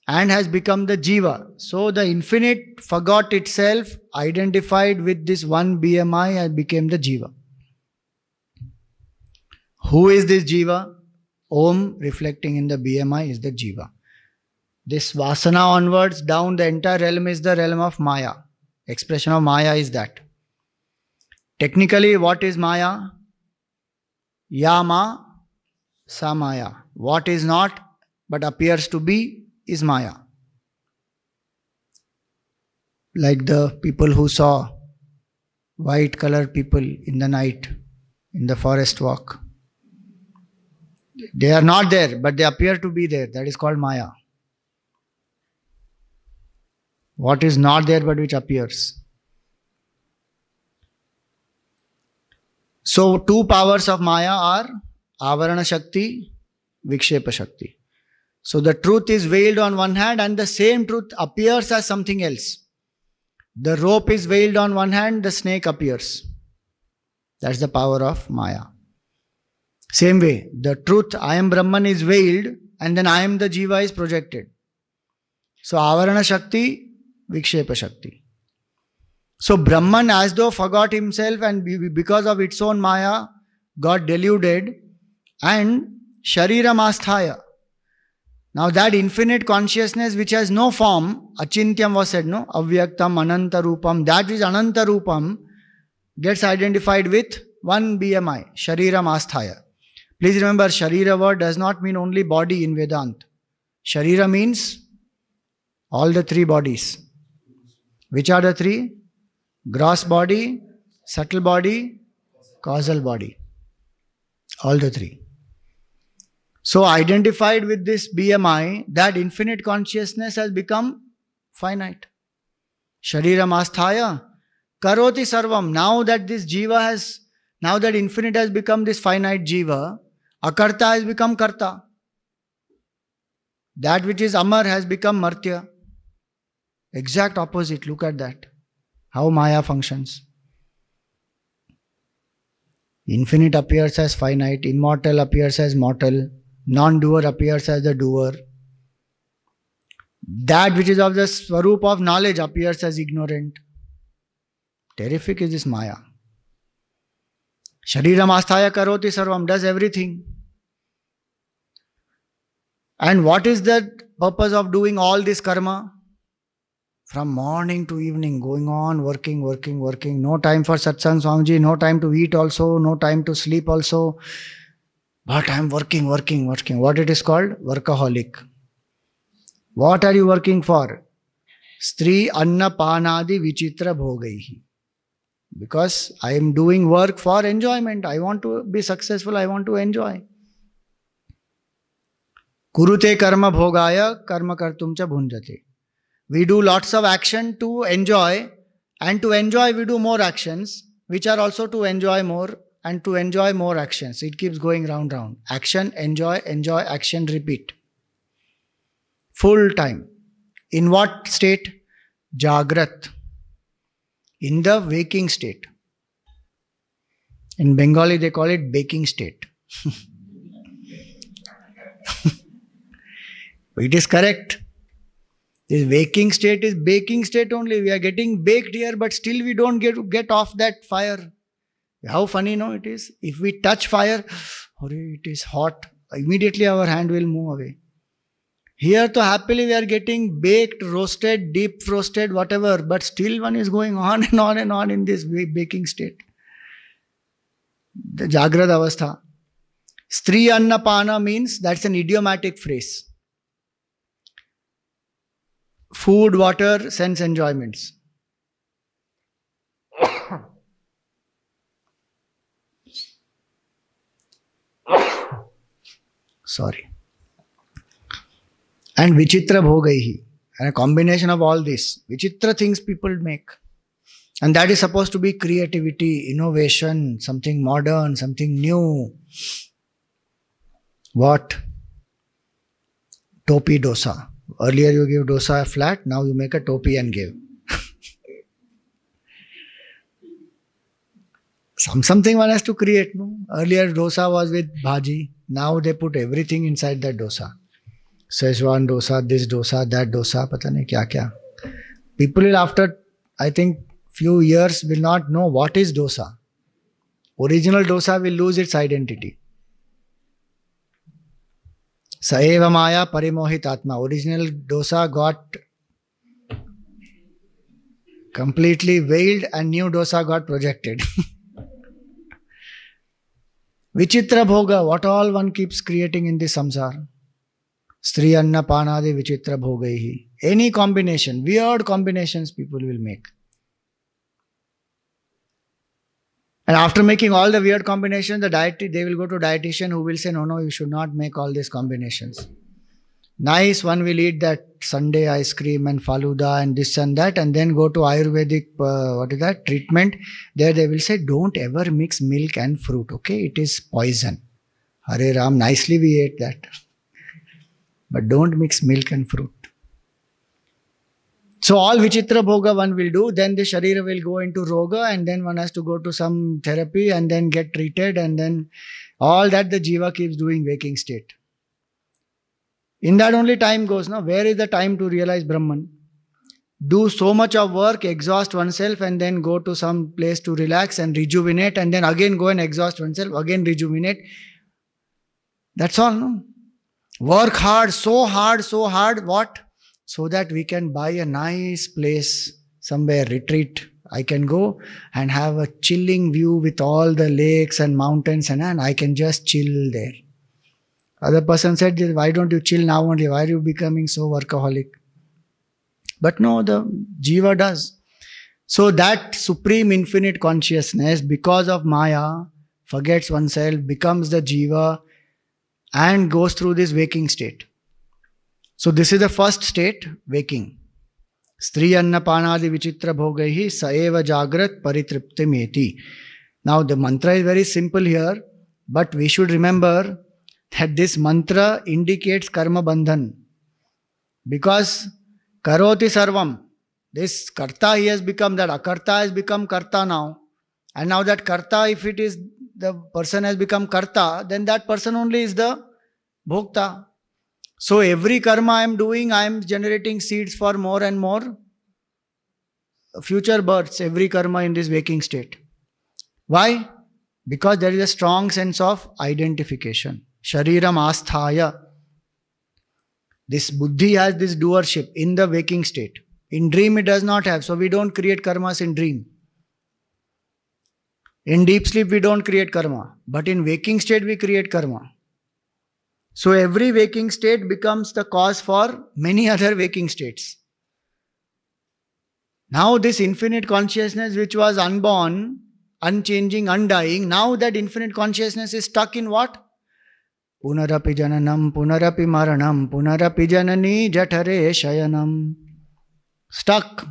and has become the jiva. So the infinite forgot itself, identified with this one BMI and became the jiva. Who is this jiva? Om reflecting in the BMI is the jiva. This vasana onwards down, the entire realm is the realm of Maya. Expression of Maya is that. Technically, what is Maya? Yama Samaya. What is not but appears to be is Maya. Like the people who saw white colored people in the night in the forest walk. They are not there, but they appear to be there. That is called Maya. What is not there but which appears. So, two powers of Maya are Avarana Shakti, Vikshepa Shakti. So, the truth is veiled on one hand and the same truth appears as something else. The rope is veiled on one hand, the snake appears. That's the power of Maya. Same way, the truth, I am Brahman, is veiled and then I am the Jiva is projected. So, Avarana Shakti, Vikshepa Shakti. So, Brahman as though forgot himself and because of its own Maya got deluded, and Shariram Asthaya. Now that infinite consciousness which has no form, Achintyam was said, no? Avyaktam, Ananta Rupam, that which Ananta Rupam gets identified with one BMI, Shariram Asthaya. Please remember, Sharira word does not mean only body in Vedanta. Sharira means all the three bodies. Which are the three? Gross body, subtle body, causal body. All the three. So identified with this BMI, that infinite consciousness has become finite. Shariram asthaya karoti sarvam. Now that this jiva has, now that infinite has become this finite jiva, akarta has become karta. That which is amar has become martya. Exact opposite. Look at that. How Maya functions. Infinite appears as finite, immortal appears as mortal, non-doer appears as the doer. That which is of the swarup of knowledge appears as ignorant. Terrific is this Maya. Shariram asthaya karoti sarvam, does everything. And what is the purpose of doing all this karma? From morning to evening, going on, working. No time for satsang, Swamiji, no time to eat also, no time to sleep also. But I am working. What it is called? Workaholic. What are you working for? Stri anna panadi vichitra bhogaihi. Because I am doing work for enjoyment. I want to be successful, I want to enjoy. Kurute karma bhogaya karma kartum cha bhunjate. We do lots of action to enjoy, and to enjoy we do more actions, which are also to enjoy more, and to enjoy more actions. It keeps going round. Action, enjoy, action, repeat. Full time. In what state? Jagrat. In the waking state. In Bengali they call it baking state. It is correct. This waking state is baking state only. We are getting baked here, but still we don't get off that fire. How funny, no, it is. If we touch fire, it is hot. Immediately our hand will move away. Here, to happily we are getting baked, roasted, deep roasted, whatever, but still one is going on and on in this baking state. The Jagrad Avastha. Stri Annapana means, that's an idiomatic phrase. Food, water, sense enjoyments. Sorry. And Vichitra Bhogaihi. And a combination of all this. Vichitra things people make. And that is supposed to be creativity, innovation, something modern, something new. What? Topi dosa. Earlier you gave dosa flat, now you make a topi and give. Something one has to create, no? Earlier dosa was with bhaji, now they put everything inside that dosa. Szechuan dosa, this dosa, that dosa, pata nahi kya. People will, after, I think, few years will not know what is dosa. Original dosa will lose its identity. Saeva Maya Parimohit Atma. Original dosa got completely veiled and new dosa got projected. Vichitra Bhoga, what all one keeps creating in this samsara. Stri Anna Panadi Vichitra Bhogaihi. Any combination, weird combinations people will make. And after making all the weird combinations, they will go to dietitian who will say, no, you should not make all these combinations. Nice, one will eat that Sunday ice cream and faluda and this and that, and then go to Ayurvedic, treatment. There they will say, don't ever mix milk and fruit, okay? It is poison. Hare Ram, nicely we ate that. But don't mix milk and fruit. So all Vichitra Bhoga one will do, then the Sharira will go into Roga, and then one has to go to some therapy and then get treated, and then all that the Jiva keeps doing waking state. In that only time goes, now where is the time to realize Brahman? Do so much of work, exhaust oneself, and then go to some place to relax and rejuvenate, and then again go and exhaust oneself, again rejuvenate. That's all, no? Work hard, so hard, what? So that we can buy a nice place, somewhere, retreat. I can go and have a chilling view with all the lakes and mountains, and I can just chill there. Other person said, why don't you chill now only? Why are you becoming so workaholic? But no, the Jiva does. So that supreme infinite consciousness, because of Maya, forgets oneself, becomes the Jiva, and goes through this waking state. So this is the first state, waking. Stri anna panadi vichitra bhogaihi saeva jagrat paritripti meti. Now the mantra is very simple here, but we should remember that this mantra indicates karma bandhan. Because karoti sarvam, this karta he has become, that akarta has become karta now. And now that karta, if it is the person has become karta, then that person only is the bhokta. So every karma I am doing, I am generating seeds for more and more future births, every karma in this waking state. Why? Because there is a strong sense of identification. Shariram asthaya. This buddhi has this doership in the waking state. In dream it does not have, so we don't create karmas in dream. In deep sleep we don't create karma, but in waking state we create karma. So every waking state becomes the cause for many other waking states. Now this infinite consciousness which was unborn, unchanging, undying, now that infinite consciousness is stuck in what? Punarapi jananam, punarapi maranam, punarapi janani jatare shayanam. Stuck.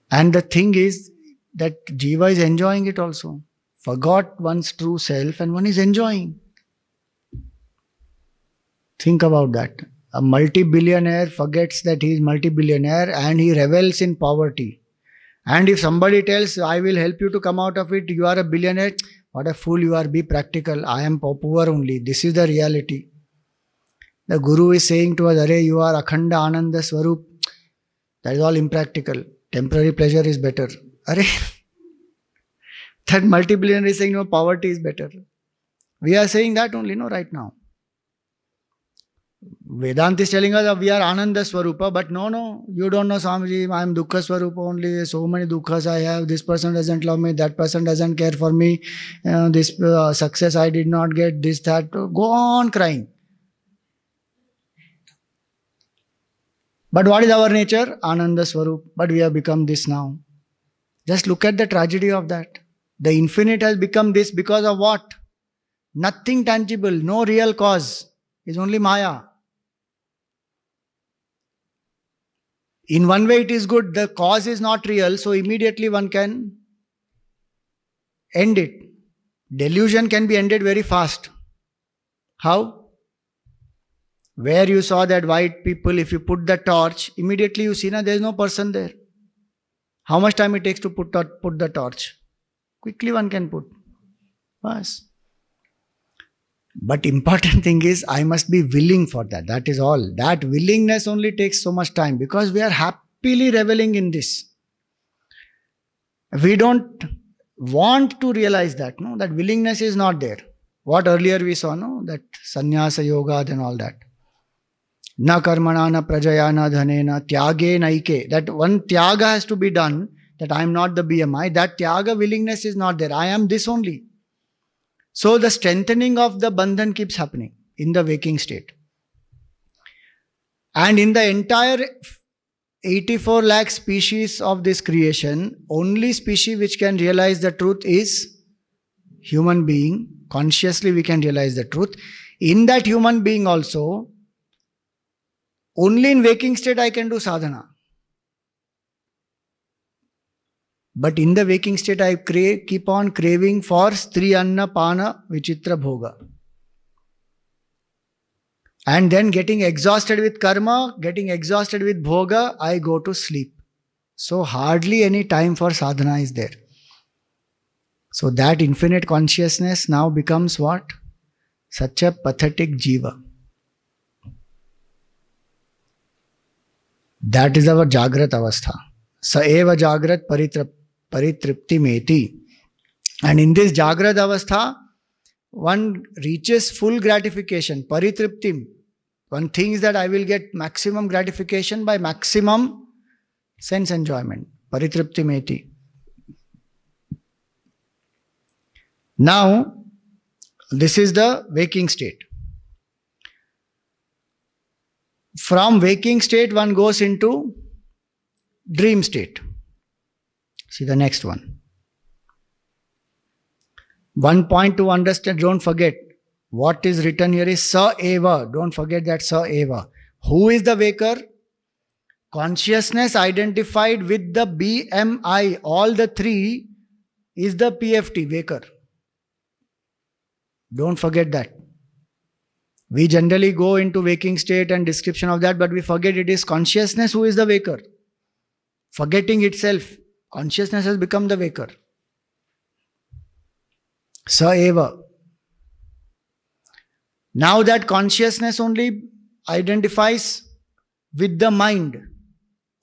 And the thing is that Jiva is enjoying it also. Forgot one's true self and one is enjoying. Think about that. A multi-billionaire forgets that he is multi-billionaire and he revels in poverty. And if somebody tells, I will help you to come out of it, you are a billionaire, what a fool you are, be practical. I am poor only. This is the reality. The Guru is saying to us, Arey, you are Akhanda Ananda Swarup. That is all impractical. Temporary pleasure is better. Arey, that multi-billionaire is saying, no, poverty is better. We are saying that only, no, right now. Vedanta is telling us that we are Ananda Swarupa, but no, you don't know, Swamiji, I am Dukkha Swarupa only, so many dukkhas I have, this person doesn't love me, that person doesn't care for me, this success I did not get, this, that, go on crying. But what is our nature? Ananda Swarup, but we have become this now. Just look at the tragedy of that. The infinite has become this because of what? Nothing tangible, no real cause. It's only Maya. In one way it is good, the cause is not real, so immediately one can end it. Delusion can be ended very fast. How? Where you saw that white people, if you put the torch, immediately you see there is no person there. How much time it takes to put the torch? Quickly one can put. Bas. But important thing is, I must be willing for that. That is all. That willingness only takes so much time because we are happily reveling in this. We don't want to realize that, no, that willingness is not there. What earlier we saw, no, that sannyasa yoga and all that. Na karmana na prajaya na dhanena tyage naike. That one tyaga has to be done, that I am not the BMI. That tyaga willingness is not there. I am this only. So the strengthening of the bandhan keeps happening in the waking state. And in the entire 84 lakh species of this creation, only species which can realize the truth is human being. Consciously we can realize the truth. In that human being also, only in waking state I can do sadhana. But in the waking state I keep on craving for stri anna pana vichitra bhoga. And then getting exhausted with karma, getting exhausted with bhoga, I go to sleep. So hardly any time for sadhana is there. So that infinite consciousness now becomes what? Such a pathetic jiva. That is our Jagrat Avastha. Sa eva Jagrat Paritripti Meti. And in this Jagrat Avastha, one reaches full gratification, Paritriptim. One thinks that I will get maximum gratification by maximum sense enjoyment. Paritripti Meti. Now, this is the waking state. From waking state, one goes into dream state. See the next one. One point to understand, don't forget, what is written here is Sa Eva. Don't forget that Sa Eva. Who is the waker? Consciousness identified with the BMI, all the three, is the PFT, waker. Don't forget that. We generally go into waking state and description of that, but we forget it is consciousness who is the waker. Forgetting itself, consciousness has become the waker. Sa eva. Now that consciousness only identifies with the mind,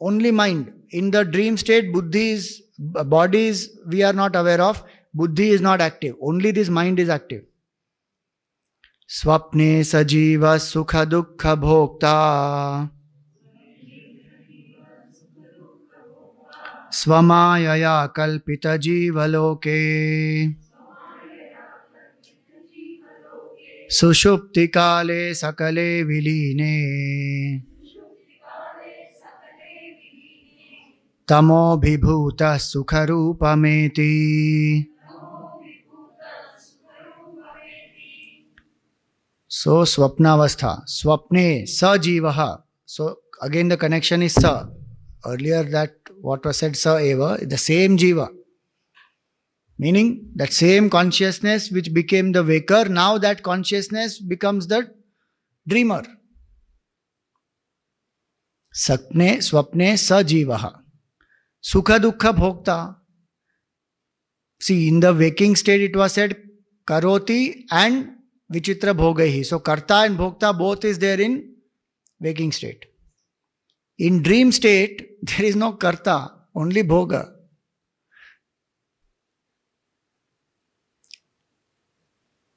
only mind. In the dream state, buddhis, bodies we are not aware of, buddhi is not active, only this mind is active. Swapne sajiva sukha dukkha bhokta svamayaya kalpita jiva loke sushupti kale sakale viline tamo vibhuta sukha rupameti. So, Swapnavastha, Swapne, Sa Jivaha. So, again the connection is Sa. Earlier that what was said, Sa Eva, the same Jiva. Meaning, that same consciousness which became the waker, now that consciousness becomes the dreamer. Swapne, Sa Jivaha. Sukha Dukkha Bhokta. See, in the waking state it was said, Karoti and Vichitra Bhogahi. So Karta and Bhokta both is there in waking state. In dream state, there is no Karta, only Bhoga.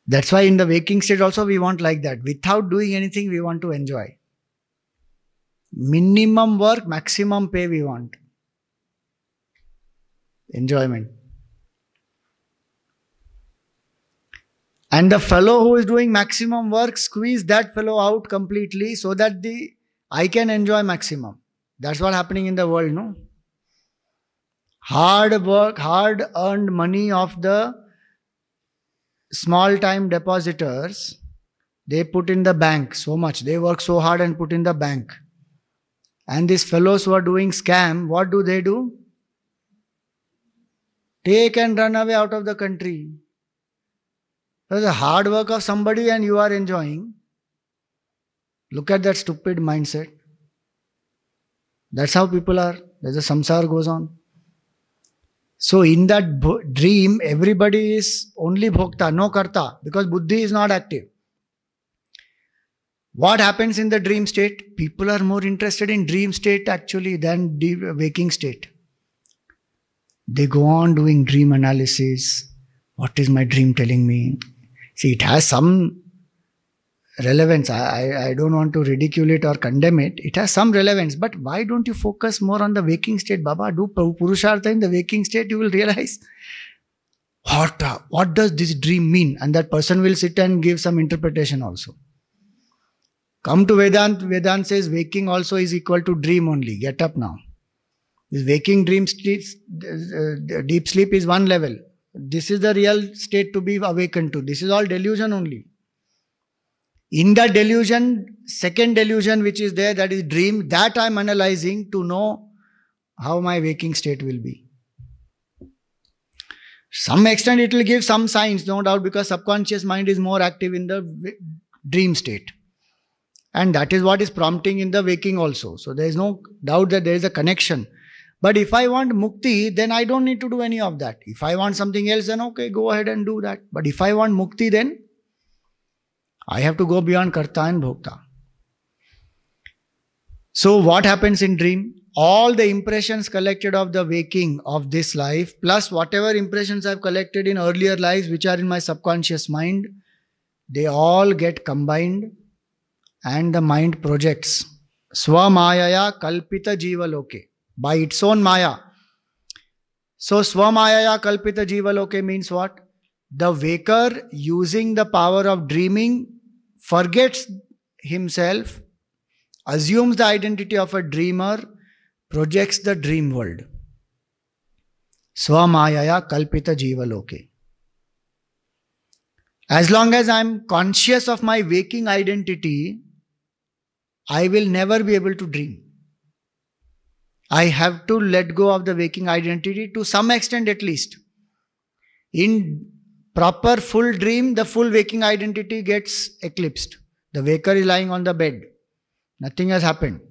That's why in the waking state also we want like that. Without doing anything, we want to enjoy. Minimum work, maximum pay we want. Enjoyment. And the fellow who is doing maximum work, squeeze that fellow out completely so that I can enjoy maximum. That's what happening in the world, no? Hard work, hard earned money of the small time depositors, they put in the bank so much. They work so hard and put in the bank. And these fellows who are doing scam, what do? Take and run away out of the country. There's a hard work of somebody and you are enjoying. Look at that stupid mindset. That's how people are. There's a samsara goes on. So in that dream, everybody is only bhokta, no karta, because buddhi is not active. What happens in the dream state? People are more interested in dream state actually than waking state. They go on doing dream analysis. What is my dream telling me? See, it has some relevance. I don't want to ridicule it or condemn it. It has some relevance. But why don't you focus more on the waking state, Baba? Do Purushartha in the waking state, you will realize what does this dream mean? And that person will sit and give some interpretation also. Come to Vedanta, Vedanta says waking also is equal to dream only. Get up now. This waking dream sleep, deep sleep is one level. This is the real state to be awakened to. This is all delusion only. In the delusion, second delusion which is there, that is dream, that I am analyzing to know how my waking state will be. Some extent it will give some signs, no doubt, because subconscious mind is more active in the dream state. And that is what is prompting in the waking also. So there is no doubt that there is a connection. But if I want mukti, then I don't need to do any of that. If I want something else, then okay, go ahead and do that. But if I want mukti, then I have to go beyond karta and bhokta. So what happens in dream? All the impressions collected of the waking of this life, plus whatever impressions I've collected in earlier lives which are in my subconscious mind, they all get combined and the mind projects Swamayaya Kalpita Jiva Loke, by its own Maya. So Swamayaya Kalpita Jiva Loke means what? The waker, using the power of dreaming, forgets himself, assumes the identity of a dreamer, projects the dream world. Swamayaya Kalpita Jiva Loke. As long as I am conscious of my waking identity, I will never be able to dream. I have to let go of the waking identity to some extent at least. In proper full dream, the full waking identity gets eclipsed. The waker is lying on the bed. Nothing has happened.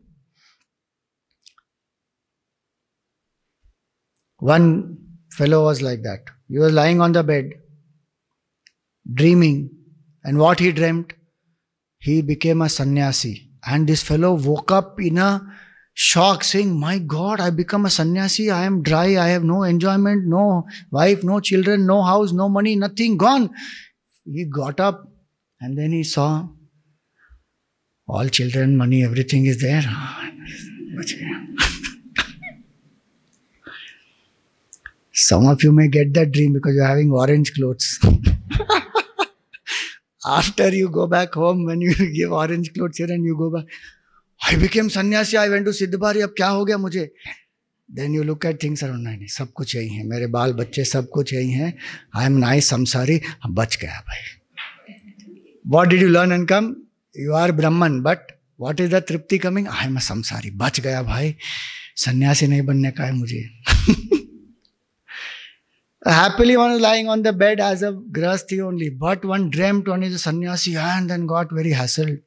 One fellow was like that. He was lying on the bed, dreaming. And what he dreamt? He became a sannyasi. And this fellow woke up in a shock, saying, my God, I become a sannyasi. I am dry. I have no enjoyment, no wife, no children, no house, no money, nothing, gone. He got up and then he saw all children, money, everything is there. Some of you may get that dream because you're having orange clothes. After you go back home, when you give orange clothes here and you go back, I became sannyasi, I went to Siddhbari, अब क्या हो गया मुझे? Then you look at things around, नहीं सब कुछ यही है, मेरे बाल बच्चे सब कुछ यही हैं, I am nice samsari, बच गया भाई. What did you learn and come? You are Brahman, but what is the tripti coming? I am a samsari, बच गया भाई, सन्यासी नहीं बनने का है मुझे. Happily one is lying on the bed as a grahasthi only, but one dreamt one is a sannyasi and then got very hassled.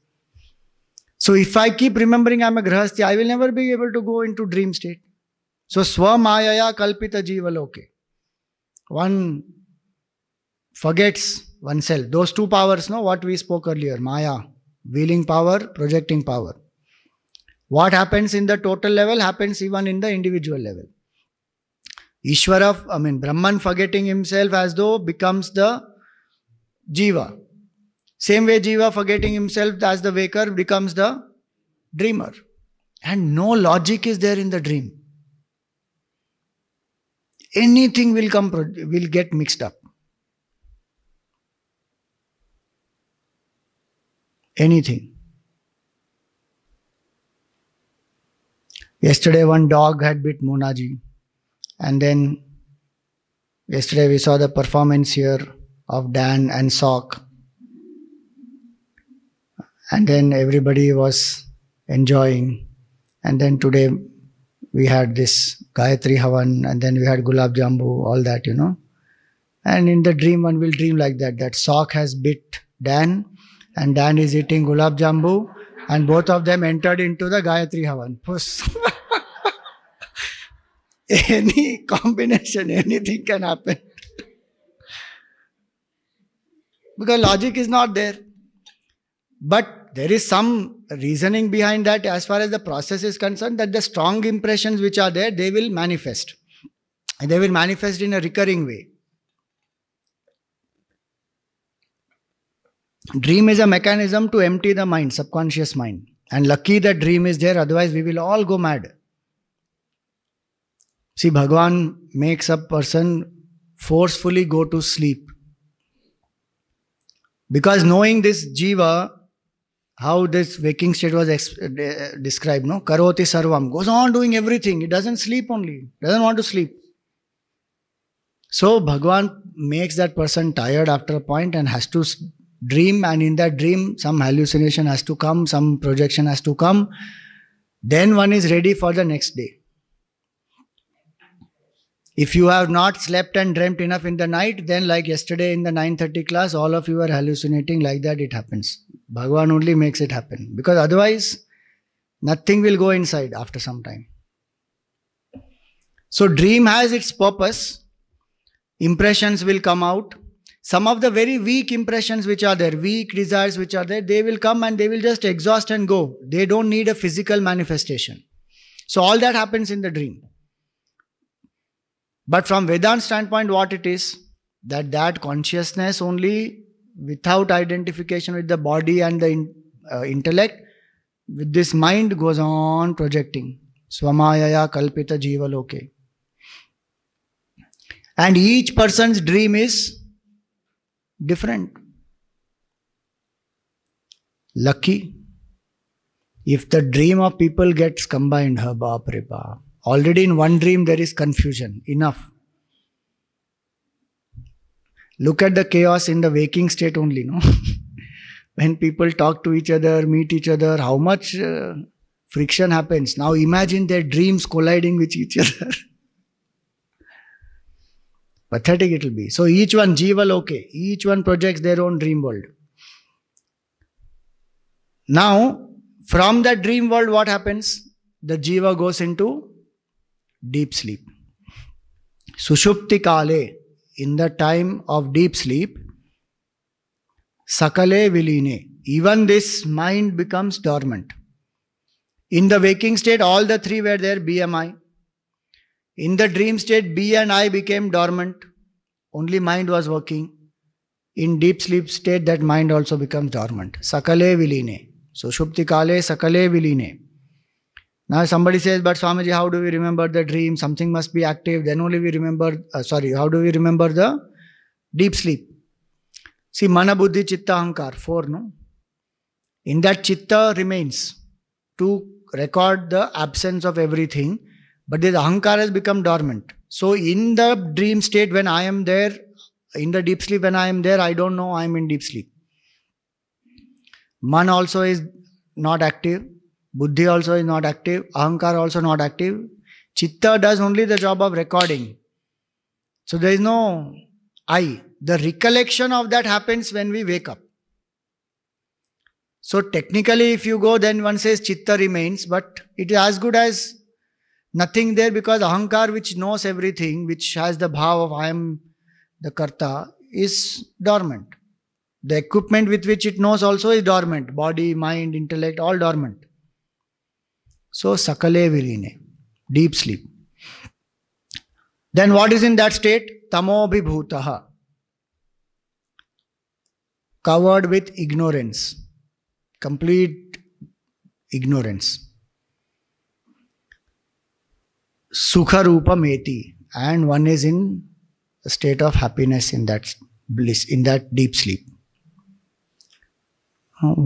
So if I keep remembering I am a grahasthi, I will never be able to go into dream state. So swamayaya kalpita jiva loke. One forgets oneself. Those two powers, no, what we spoke earlier, maya, wheeling power, projecting power. What happens in the total level happens even in the individual level. Ishvara, Brahman forgetting himself as though becomes the jiva. Same way jiva forgetting himself as the waker becomes the dreamer. And no logic is there in the dream. Anything will get mixed up. Anything. Yesterday one dog had bit Monaji. And then yesterday we saw the performance here of Dan and Sock. And then everybody was enjoying. And then today we had this Gayatri Havan, and then we had Gulab Jambu, all that, And in the dream, one will dream like that. That Sock has bit Dan, and Dan is eating Gulab Jambu, and both of them entered into the Gayatri Havan. Any combination, anything can happen. Because logic is not there. But there is some reasoning behind that as far as the process is concerned, that the strong impressions which are there, they will manifest. And they will manifest in a recurring way. Dream is a mechanism to empty the mind, subconscious mind. And lucky that dream is there, otherwise we will all go mad. See, Bhagavan makes a person forcefully go to sleep. Because knowing this jiva, how this waking state was described, no? Karoti sarvam, goes on doing everything. It doesn't sleep only, doesn't want to sleep. So Bhagwan makes that person tired after a point and has to dream, and in that dream some hallucination has to come, some projection has to come. Then one is ready for the next day. If you have not slept and dreamt enough in the night, then like yesterday in the 9:30 class, all of you are hallucinating. Like that it happens. Bhagwan only makes it happen. Because otherwise, nothing will go inside after some time. So dream has its purpose. Impressions will come out. Some of the very weak impressions which are there, weak desires which are there, they will come and they will just exhaust and go. They don't need a physical manifestation. So all that happens in the dream. But from Vedanta standpoint, what it is, that consciousness only, without identification with the body and the intellect, with this mind goes on projecting. Swamayaya kalpita jiva loke. And each person's dream is different. Lucky. If the dream of people gets combined, baap re baap. Already in one dream there is confusion. Enough. Look at the chaos in the waking state only, no? When people talk to each other, meet each other, how much friction happens. Now imagine their dreams colliding with each other. Pathetic it will be. So each one, jiva loke, each one projects their own dream world. Now, from that dream world, what happens? The jiva goes into deep sleep. Sushupti kale, in the time of deep sleep, sakale viline, even this mind becomes dormant. In the waking state, all the three were there, BMI. In the dream state, B and I became dormant. Only mind was working. In deep sleep state, that mind also becomes dormant. Sakale viline. Sushupti kale sakale viline. Now somebody says, but Swamiji, how do we remember the dream? Something must be active. Then only we remember, how do we remember the deep sleep? See, mana, buddhi, chitta, ahankar, 4, no? In that chitta remains to record the absence of everything, but this ahankar has become dormant. So in the dream state when I am there, in the deep sleep when I am there, I don't know I am in deep sleep. Man also is not active. Buddhi also is not active. Ahankar also not active. Chitta does only the job of recording. So there is no I. The recollection of that happens when we wake up. So technically if you go, then one says chitta remains, but it is as good as nothing there, because ahankar, which knows everything, which has the bhav of I am the karta, is dormant. The equipment with which it knows also is dormant. Body, mind, intellect, all dormant. So sakale viline, deep sleep. Then what is in that state? Tamobhibhutaha. Covered with ignorance. Complete ignorance. Sukha rupa meti. And one is in a state of happiness in that bliss, in that deep sleep.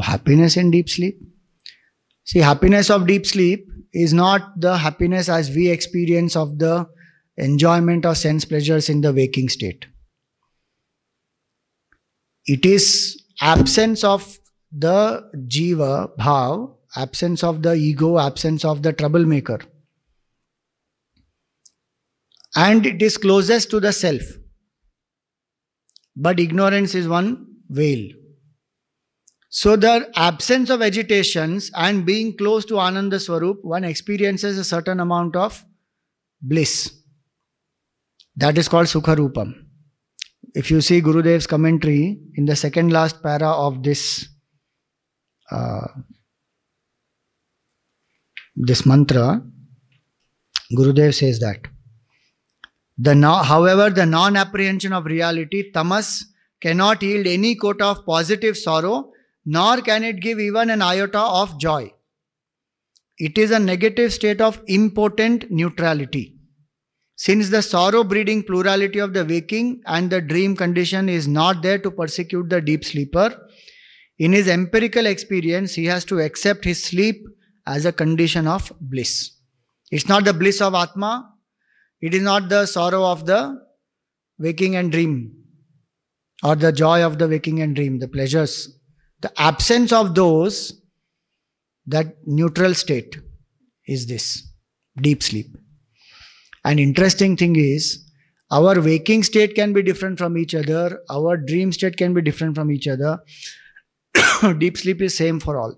Happiness in deep sleep? See, happiness of deep sleep is not the happiness as we experience of the enjoyment of sense pleasures in the waking state. It is absence of the jiva, bhav, absence of the ego, absence of the troublemaker. And it is closest to the self. But ignorance is one veil. So the absence of agitations and being close to Ananda Swarup, one experiences a certain amount of bliss. That is called Sukha Rupam. If you see Gurudev's commentary in the second last para of this mantra, Gurudev says that however, the non-apprehension of reality, tamas, cannot yield any quota of positive sorrow, nor can it give even an iota of joy. It is a negative state of impotent neutrality. Since the sorrow-breeding plurality of the waking and the dream condition is not there to persecute the deep sleeper, in his empirical experience, he has to accept his sleep as a condition of bliss. It's not the bliss of Atma, it is not the sorrow of the waking and dream, or the joy of the waking and dream, the pleasures. The absence of those, that neutral state is this deep sleep. An interesting thing is, our waking state can be different from each other, our dream state can be different from each other. Deep sleep is same for all.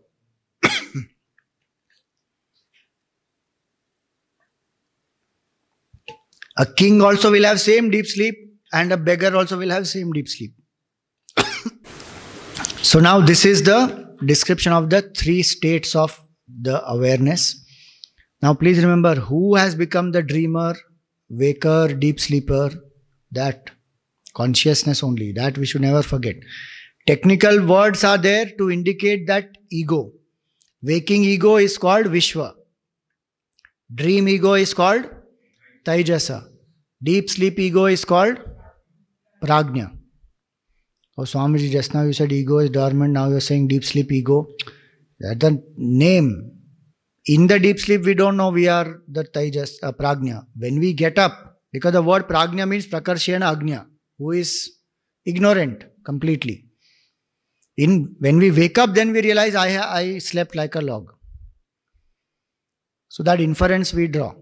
A king also will have same deep sleep, and a beggar also will have same deep sleep. So now this is the description of the three states of the awareness. Now please remember, who has become the dreamer, waker, deep sleeper? That consciousness only. That we should never forget. Technical words are there to indicate that ego. Waking ego is called Vishwa. Dream ego is called Taijasa. Deep sleep ego is called Prajna. Oh, Swamiji, just now you said ego is dormant, now you are saying deep sleep ego. That's the name. In the deep sleep, we don't know we are the Taijasa, Prajna. When we get up, because the word Prajna means Prakarshena Agnya, who is ignorant completely. When we wake up, then we realize I slept like a log. So that inference we draw.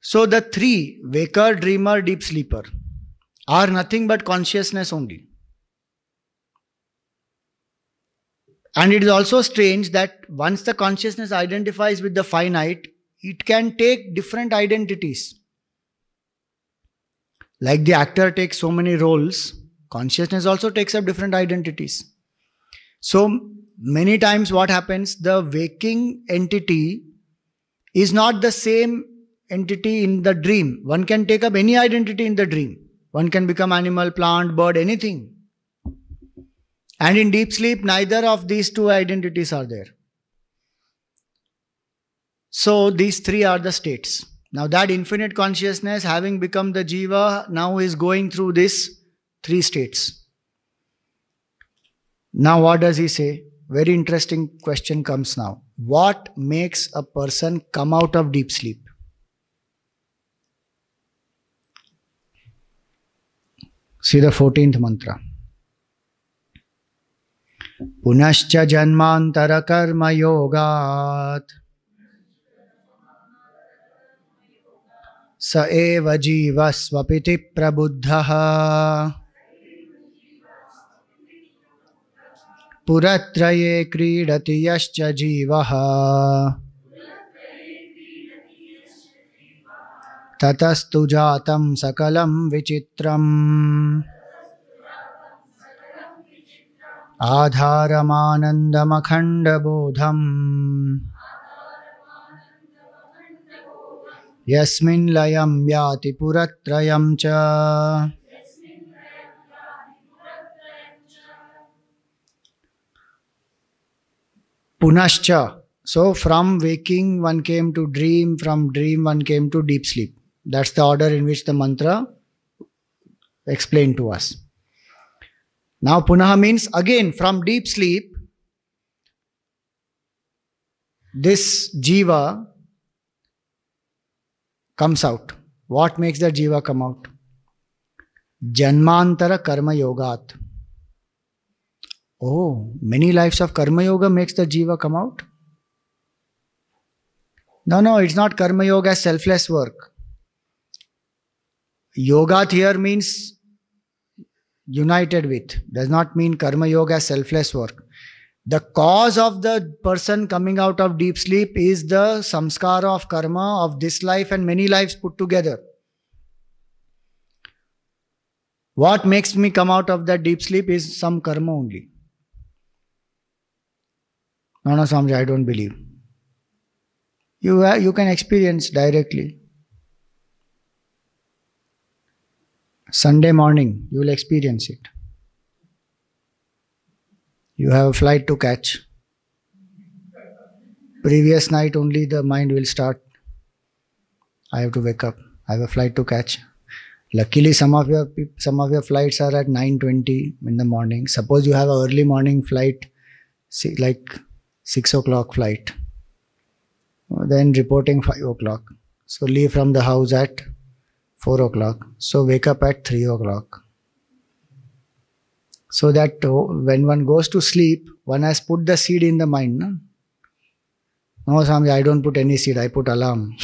So the three, waker, dreamer, deep sleeper, are nothing but consciousness only. And it is also strange that once the consciousness identifies with the finite, it can take different identities. Like the actor takes so many roles, consciousness also takes up different identities. So many times what happens, the waking entity is not the same entity in the dream. One can take up any identity in the dream. One can become animal, plant, bird, anything. And in deep sleep, neither of these two identities are there. So these three are the states. Now that infinite consciousness, having become the jiva, now is going through these three states. Now what does he say? Very interesting question comes now. What makes a person come out of deep sleep? See the 14th mantra. Punascha janmantara karma yogat sa eva jiva swapiti prabuddhaha puratraye kridati yascha jivaha tatastu jatam sakalam vichitram adharam akhanda bodham yasmin layam yati puratrayam cha. Punascha. So from waking one came to dream, from dream one came to deep sleep. That's the order in which the mantra explained to us. Now punaha means again from deep sleep, this jiva comes out. What makes the jiva come out? Janmantara karma yogat. Oh, many lives of karma yoga makes the jiva come out? No, it's not karma yoga as selfless work. Yogat here means united with, does not mean karma yoga as selfless work. The cause of the person coming out of deep sleep is the samskara of karma of this life and many lives put together. What makes me come out of that deep sleep is some karma only. No, Swamiji, I don't believe. You can experience directly. Sunday morning, you will experience it. You have a flight to catch. Previous night only the mind will start. I have to wake up. I have a flight to catch. Luckily, some of your flights are at 9:20 in the morning. Suppose you have an early morning flight, like 6 o'clock flight, then reporting 5 o'clock. So leave from the house at 4 o'clock. So wake up at 3 o'clock. So that when one goes to sleep, one has put the seed in the mind. No, Swamiji, I don't put any seed, I put alarm.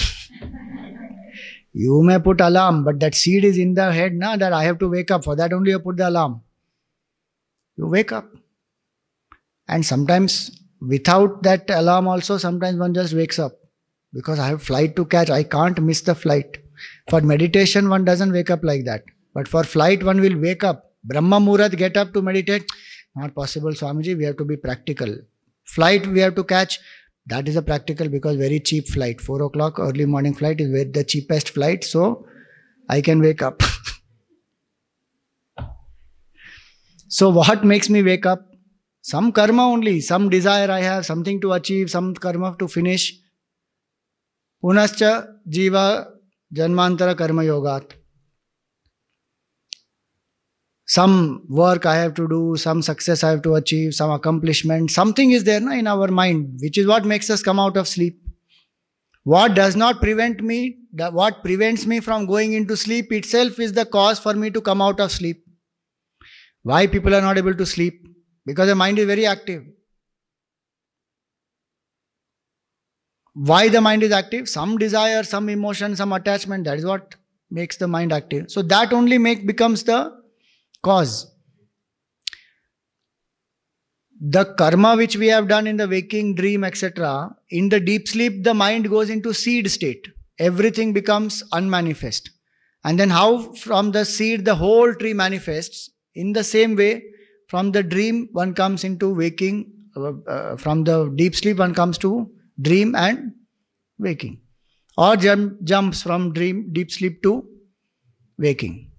You may put alarm, but that seed is in the head, na, that I have to wake up. For that only you put the alarm. You wake up. And sometimes without that alarm also, sometimes one just wakes up. Because I have flight to catch, I can't miss the flight. For meditation, one doesn't wake up like that. But for flight, one will wake up. Brahma Muhurat, get up to meditate. Not possible, Swamiji, we have to be practical. Flight we have to catch. That is a practical because very cheap flight. 4 o'clock early morning flight is the cheapest flight. So I can wake up. So what makes me wake up? Some karma only. Some desire I have. Something to achieve. Some karma to finish. Punascha jiva janmantara karma yogat. Some work I have to do, some success I have to achieve, some accomplishment, something is there in our mind, which is what makes us come out of sleep. What does not prevent me, what prevents me from going into sleep itself is the cause for me to come out of sleep. Why people are not able to sleep? Because the mind is very active. Why the mind is active? Some desire, some emotion, some attachment, that is what makes the mind active. So that only becomes the cause. The karma which we have done in the waking, dream, etc., in the deep sleep, the mind goes into seed state. Everything becomes unmanifest. And then how from the seed the whole tree manifests, in the same way, from the dream one comes into waking, from the deep sleep one comes to dream and waking. Or jumps from deep sleep to waking.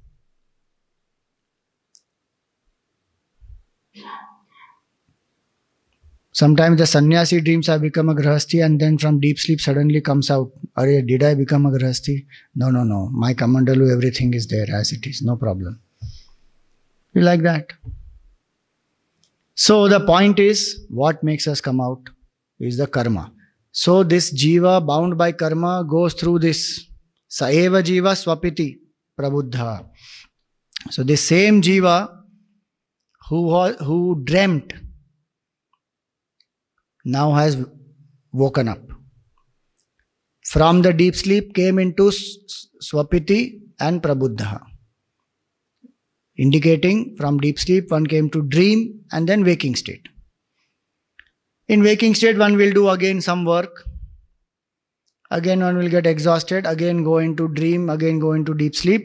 Sometimes the sannyasi dreams I become a grahasti and then from deep sleep suddenly comes out, Arey, did I become a grahasti? No. My kamandalu, everything is there as it is, no problem. You like that? So the point is, what makes us come out is the karma. So this jiva bound by karma goes through this. Saeva jiva swapiti prabuddha. So this same jiva who dreamt now has woken up. From the deep sleep came into swapiti and prabuddha. Indicating from deep sleep one came to dream and then waking state. In waking state one will do again some work. Again one will get exhausted. Again go into dream. Again go into deep sleep.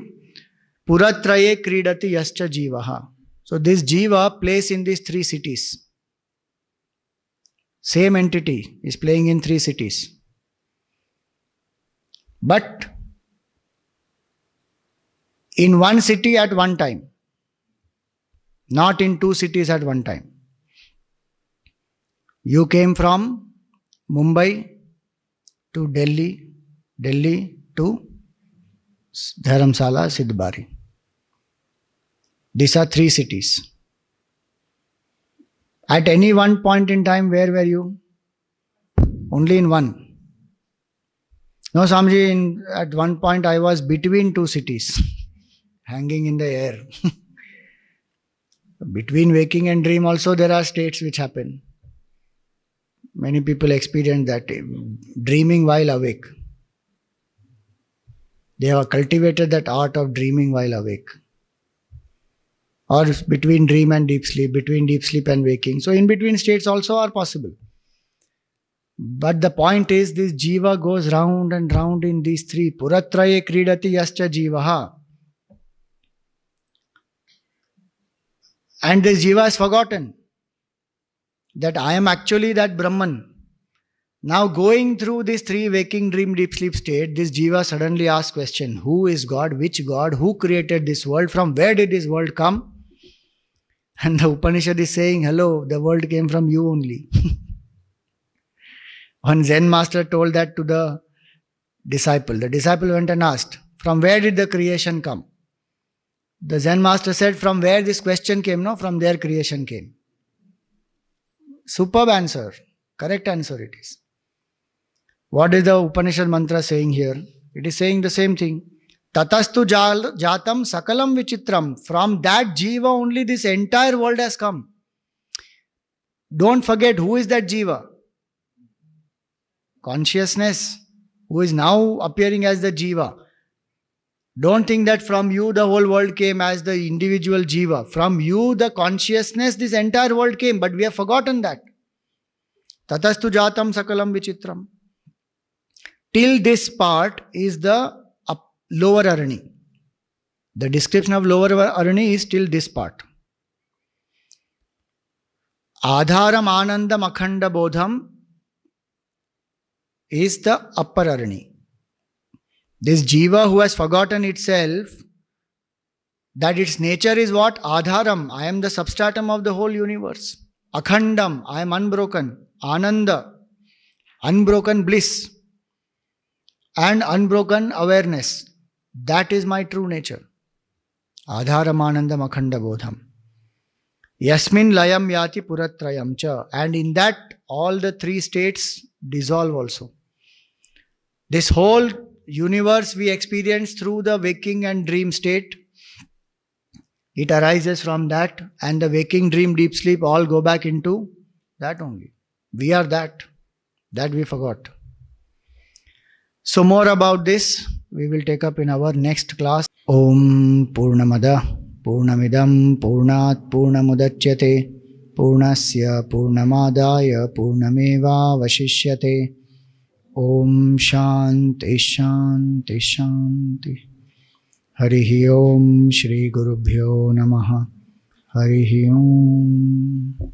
Puratraye kridati yascha jivaha. So this jiva plays in these 3 cities. Same entity is playing in 3 cities. But in 1 city at one time. Not in 2 cities at one time. You came from Mumbai to Delhi, Delhi to Dharamsala, Sidhbari. These are 3 cities. At any one point in time, where were you? Only in one. No, Swamiji, at one point I was between 2 cities, hanging in the air. Between waking and dream also there are states which happen. Many people experience that, dreaming while awake. They have cultivated that art of dreaming while awake. Or between dream and deep sleep, between deep sleep and waking. So in between states also are possible. But the point is, this jiva goes round and round in these 3. Puratraye kridati yascha jivaha. And this jiva is forgotten that I am actually that Brahman. Now going through these 3 waking, dream, deep sleep state, this jiva suddenly asks question, who is God, which God, who created this world, from where did this world come? And the Upanishad is saying, hello, the world came from you only. One Zen master told that to the disciple. The disciple went and asked, from where did the creation come? The Zen master said, from where this question came, no? From their creation came. Superb answer. Correct answer it is. What is the Upanishad mantra saying here? It is saying the same thing. Tatastu jatam sakalam vichitram. From that jiva only this entire world has come. Don't forget, who is that jiva? Consciousness, who is now appearing as the jiva. Don't think that from you the whole world came as the individual jiva. From you, the consciousness, this entire world came, but we have forgotten that. Tatastu jatam sakalam vichitram. Till this part is the lower Arani. The description of lower Arani is till this part. Adharam Anandam Akhanda Bodham is the upper Arani. This jiva who has forgotten itself, that its nature is what? Adharam, I am the substratum of the whole universe. Akhandam, I am unbroken. Ananda, unbroken bliss and unbroken awareness. That is my true nature. Adharam Anandam Akhanda Bodham. Yasmin layam yati puratrayam cha. And in that, all the three states dissolve also. This whole universe we experience through the waking and dream state. It arises from that, and the waking, dream, deep sleep all go back into that only. We are that. That we forgot. So more about this we will take up in our next class. Om Purnamada Purnamidam Purnat Purnamudachyate Purnasya Purnamadaya Purnameva Vashishyate. Om Shanti Shanti Shanti. Harihi Om Shri Gurubhyo Namaha. Harihi Om.